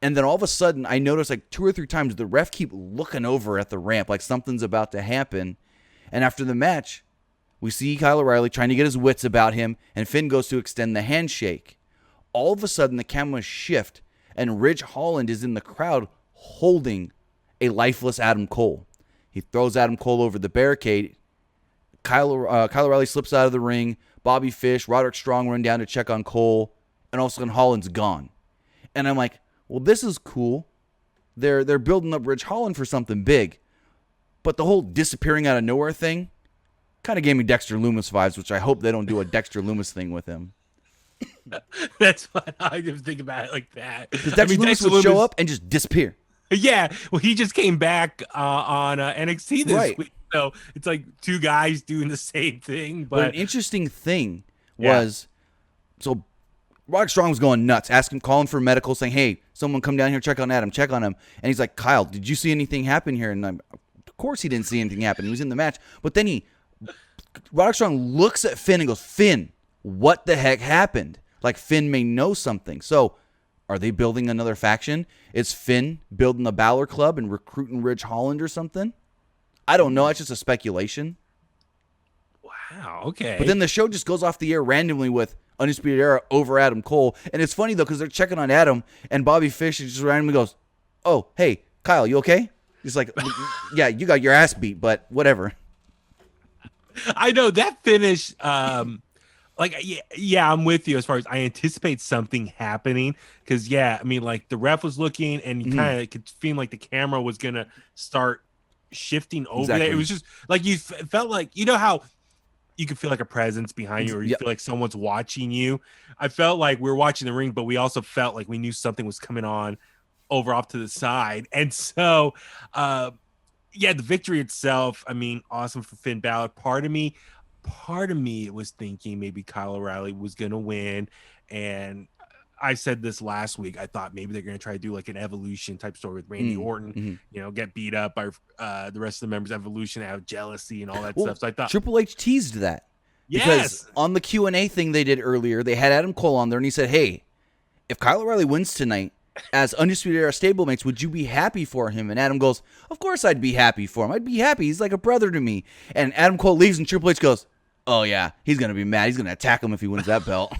and then all of a sudden, I noticed like 2 or 3 times the ref keep looking over at the ramp like something's about to happen. And after the match, we see Kyle O'Reilly trying to get his wits about him, and Finn goes to extend the handshake. All of a sudden, the cameras shift, and Ridge Holland is in the crowd holding a lifeless Adam Cole. He throws Adam Cole over the barricade. Kyle O'Reilly slips out of the ring. Bobby Fish, Roderick Strong run down to check on Cole, and all of a sudden Holland's gone. And I'm like, well, this is cool. They're building up Ridge Holland for something big. But the whole disappearing out of nowhere thing kind of gave me Dexter Lumis vibes, which I hope they don't do a Dexter Lumis thing with him. That's what I didn't think about it like that. Because Dexter Lumis would show up and just disappear. Yeah, well, he just came back on NXT this week, so it's like 2 guys doing the same thing. But an interesting thing was, so Roderick Strong was going nuts, calling for medical, saying, "Hey, someone come down here, check on Adam, check on him." And he's like, "Kyle, did you see anything happen here?" And of course he didn't see anything happen. He was in the match, but then Roderick Strong looks at Finn and goes, "Finn, what the heck happened?" Like Finn may know something. So are they building another faction? Is Finn building a Balor Club and recruiting Ridge Holland or something? I don't know. It's just a speculation. Wow, okay. But then the show just goes off the air randomly with Undisputed Era over Adam Cole. And it's funny, though, because they're checking on Adam, and Bobby Fish just randomly goes, "Oh, hey, Kyle, you okay?" He's like, "Yeah, you got your ass beat, but whatever." I know that finish... I'm with you as far as I anticipate something happening because, I mean, like the ref was looking and you kind of could feel like the camera was going to start shifting over there. It was just like you felt like, you know how you could feel like a presence behind you or you feel like someone's watching you. I felt like we were watching the ring, but we also felt like we knew something was coming on over off to the side. And so, the victory itself, I mean, awesome for Finn Balor. Part of me was thinking maybe Kyle O'Reilly was going to win. And I said this last week. I thought maybe they're going to try to do like an Evolution type story with Randy Orton, get beat up by the rest of the members of Evolution, have jealousy and all that stuff. So I thought Triple H teased that. Because on the Q&A thing they did earlier, they had Adam Cole on there and he said, "Hey, if Kyle O'Reilly wins tonight as Undisputed Era stablemates, would you be happy for him?" And Adam goes, "Of course I'd be happy for him. I'd be happy. He's like a brother to me." And Adam Cole leaves and Triple H goes, "Oh, yeah, he's going to be mad. He's going to attack him if he wins that belt."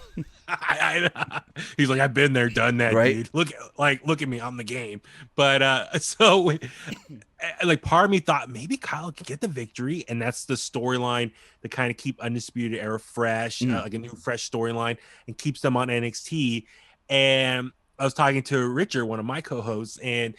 He's like, "I've been there, done that, dude. Look at me. I'm the game." But so like part of me thought maybe Kyle could get the victory. And that's the storyline to kind of keep Undisputed Era fresh, like a new fresh storyline and keeps them on NXT. And I was talking to Richard, one of my co-hosts, and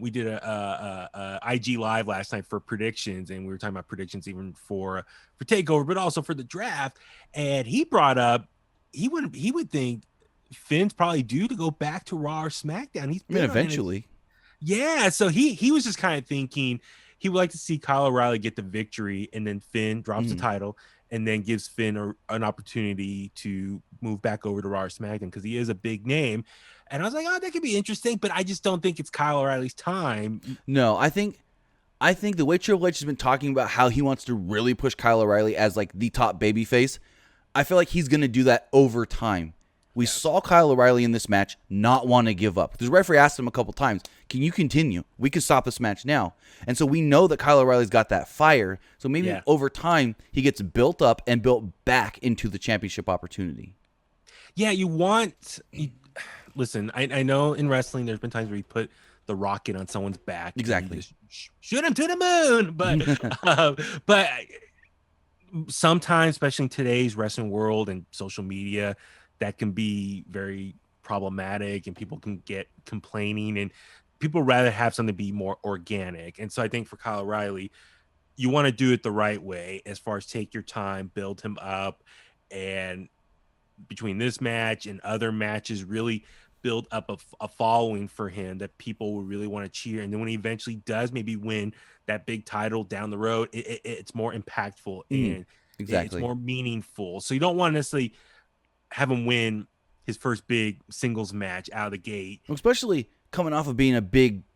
we did a IG live last night for predictions, and we were talking about predictions even for TakeOver, but also for the draft. And he brought up he would think Finn's probably due to go back to Raw or SmackDown. He's been eventually. So he was just kind of thinking he would like to see Kyle O'Reilly get the victory, and then Finn drops the title, and then gives Finn an opportunity to move back over to Raw or SmackDown because he is a big name. And I was like, oh, that could be interesting, but I just don't think it's Kyle O'Reilly's time. No, I think the way Triple H has been talking about how he wants to really push Kyle O'Reilly as like the top babyface, I feel like he's going to do that over time. We saw Kyle O'Reilly in this match not want to give up. The referee asked him a couple times, can you continue? We can stop this match now. And so we know that Kyle O'Reilly's got that fire. So maybe over time he gets built up and built back into the championship opportunity. Yeah, listen, I know in wrestling there's been times where you put the rocket on someone's back. Exactly. Just shoot him to the moon. But sometimes, especially in today's wrestling world and social media, that can be very problematic and people can get complaining and people rather have something be more organic. And so I think for Kyle O'Reilly, you want to do it the right way as far as take your time, build him up, and between this match and other matches, really build up a following for him that people will really want to cheer. And then when he eventually does maybe win that big title down the road, it's more impactful and it's more meaningful. So you don't want to necessarily have him win his first big singles match out of the gate, especially coming off of being one of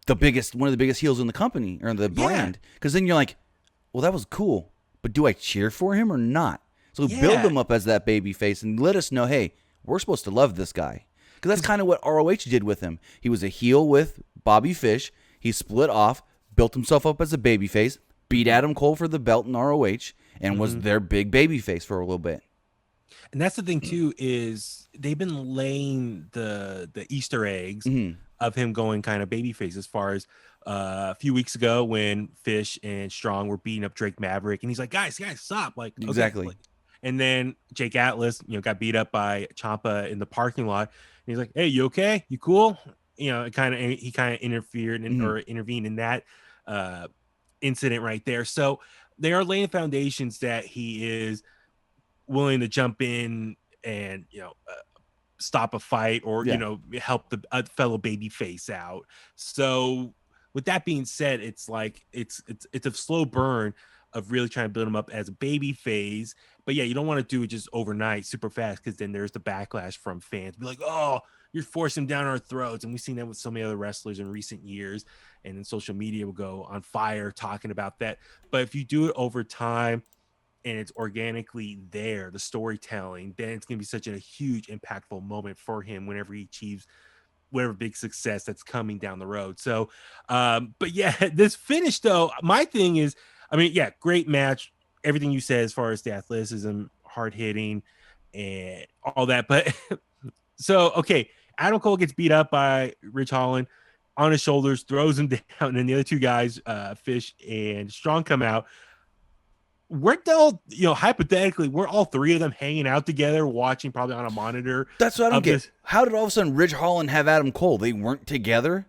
the biggest heels in the company or the brand. Because then you're like, well, that was cool, but do I cheer for him or not? So build him up as that baby face and let us know, hey, we're supposed to love this guy. Because that's kind of what ROH did with him. He was a heel with Bobby Fish. He split off, built himself up as a baby face, beat Adam Cole for the belt in ROH, and was their big baby face for a little bit. And that's the thing, too, is they've been laying the Easter eggs of him going kind of babyface as far as a few weeks ago when Fish and Strong were beating up Drake Maverick. And he's like, guys, stop. Like, exactly. Okay. And then Jake Atlas, got beat up by Ciampa in the parking lot. And he's like, hey, you okay? You cool? He kind of interfered or intervened in that incident right there. So they are laying foundations that he is willing to jump in and stop a fight or help the fellow baby face out. So with that being said, it's like it's a slow burn of really trying to build him up as a baby phase. But yeah, you don't want to do it just overnight super fast, because then there's the backlash from fans. Be like, oh, you're forcing him down our throats. And we've seen that with so many other wrestlers in recent years. And then social media will go on fire talking about that. But if you do it over time and it's organically there, the storytelling, then it's going to be such a huge, impactful moment for him whenever he achieves whatever big success that's coming down the road. So, but yeah, this finish though, my thing is, great match. Everything you said as far as the athleticism, hard hitting, and all that. But so, okay, Adam Cole gets beat up by Ridge Holland on his shoulders, throws him down, and then the other two guys, Fish and Strong, come out. Weren't all, hypothetically, we're all three of them hanging out together, watching probably on a monitor? That's what I don't get. How did all of a sudden Ridge Holland have Adam Cole? They weren't together?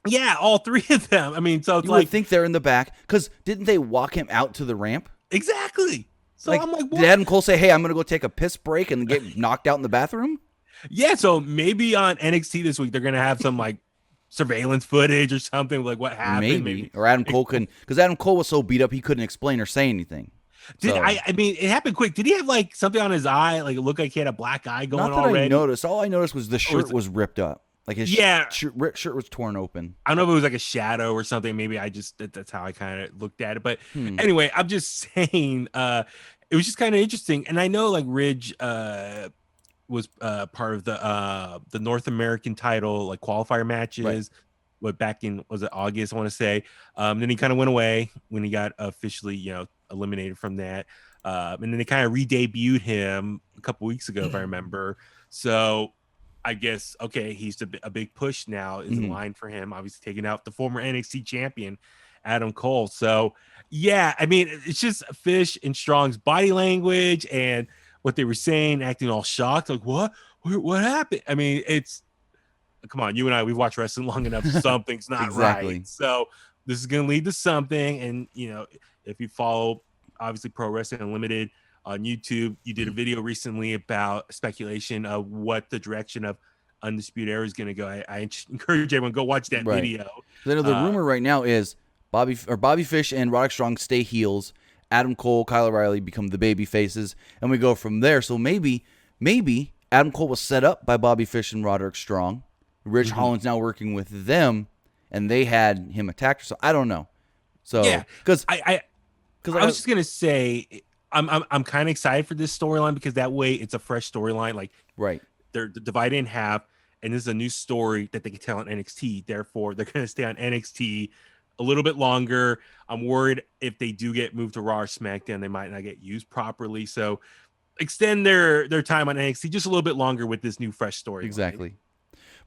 Yeah, all three of them. So it's you would think they're in the back, because didn't they walk him out to the ramp? Exactly. So I'm like, what? Did Adam Cole say, hey, I'm going to go take a piss break and get knocked out in the bathroom? Yeah, so maybe on NXT this week, they're going to have some surveillance footage or something, like what happened. Maybe. Or Adam Cole couldn't, because Adam Cole was so beat up he couldn't explain or say anything. It happened quick. Did he have something on his eye? Like it looked like he had a black eye going Not that already? I noticed. All I noticed was the shirt was ripped up. Like his shirt was torn open. I don't know if it was like a shadow or something. Maybe that's how I kind of looked at it. But anyway, I'm just saying it was just kind of interesting. And I know Ridge was part of the North American title qualifier matches. Right. What back in, was it August, I want to say. Then he kind of went away when he got officially eliminated from that. And then they kind of re-debuted him a couple weeks ago, if I remember. So I guess, okay, he's a big push now is in line for him, obviously taking out the former NXT champion, Adam Cole. So, yeah, it's just Fish and Strong's body language and what they were saying, acting all shocked. Like, what happened? It's, come on, you and I, we've watched wrestling long enough. Something's not exactly. Right. So this is going to lead to something. And, if you follow, obviously, Pro Wrestling Unlimited on YouTube, you did a video recently about speculation of what the direction of Undisputed Era is going to go. I encourage everyone to go watch that video. The rumor right now is Bobby Fish and Roderick Strong stay heels. Adam Cole, Kyle O'Reilly become the baby faces, and we go from there. So maybe Adam Cole was set up by Bobby Fish and Roderick Strong. Ridge Holland's now working with them, and they had him attacked. So I don't know. So yeah, because I was just gonna say, I'm kind of excited for this storyline, because that way it's a fresh storyline. Right, they're divided in half, and this is a new story that they can tell on NXT. Therefore, they're going to stay on NXT a little bit longer. I'm worried if they do get moved to Raw or SmackDown, they might not get used properly. So extend their time on NXT just a little bit longer with this new fresh story. Exactly.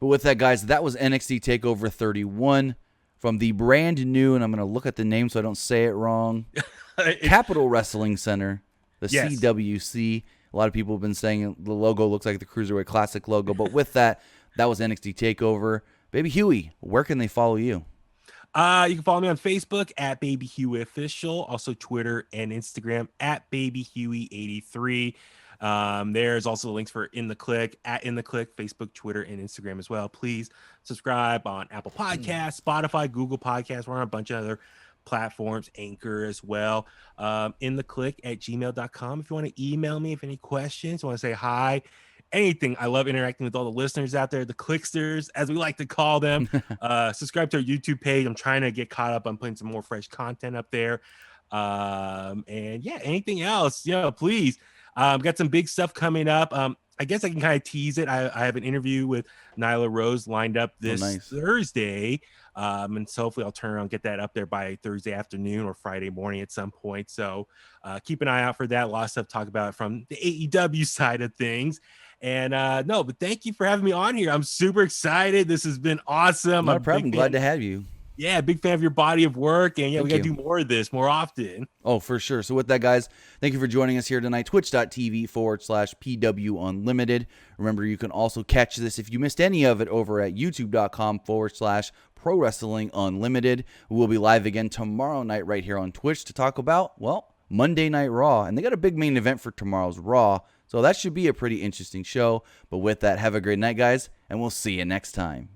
But with that, guys, that was NXT TakeOver 31 from the brand new, and I'm going to look at the name so I don't say it wrong, Capital Wrestling Center, the CWC. A lot of people have been saying the logo looks like the Cruiserweight Classic logo. But with that, that was NXT TakeOver. Baby Huey, where can they follow you? You can follow me on Facebook at Baby Huey Official, also Twitter and Instagram at Baby Huey83. There's also the links for In the Kliq at In the Kliq, Facebook, Twitter, and Instagram as well. Please subscribe on Apple Podcasts, Spotify, Google Podcasts. We're on a bunch of other platforms, Anchor as well. In the Kliq at gmail.com. If you want to email me, if any questions, want to say hi, anything. I love interacting with all the listeners out there, the Kliqsters, as we like to call them. Subscribe to our YouTube page. I'm trying to get caught up on putting some more fresh content up there. And yeah, anything else, please. Got some big stuff coming up. I guess I can kind of tease it. I have an interview with Nyla Rose lined up this Thursday. And so hopefully I'll turn around and get that up there by Thursday afternoon or Friday morning at some point. So keep an eye out for that. A lot of stuff to talk about from the AEW side of things. And but thank you for having me on here. I'm super excited. This has been awesome. No problem. Glad to have you. Yeah, big fan of your body of work. And we got to do more of this more often. Oh, for sure. So with that, guys, thank you for joining us here tonight. Twitch.tv/PW Unlimited. Remember, you can also catch this if you missed any of it over at youtube.com/Pro Wrestling Unlimited. We'll be live again tomorrow night right here on Twitch to talk about, Monday Night Raw. And they got a big main event for tomorrow's Raw. So that should be a pretty interesting show. But with that, have a great night, guys, and we'll see you next time.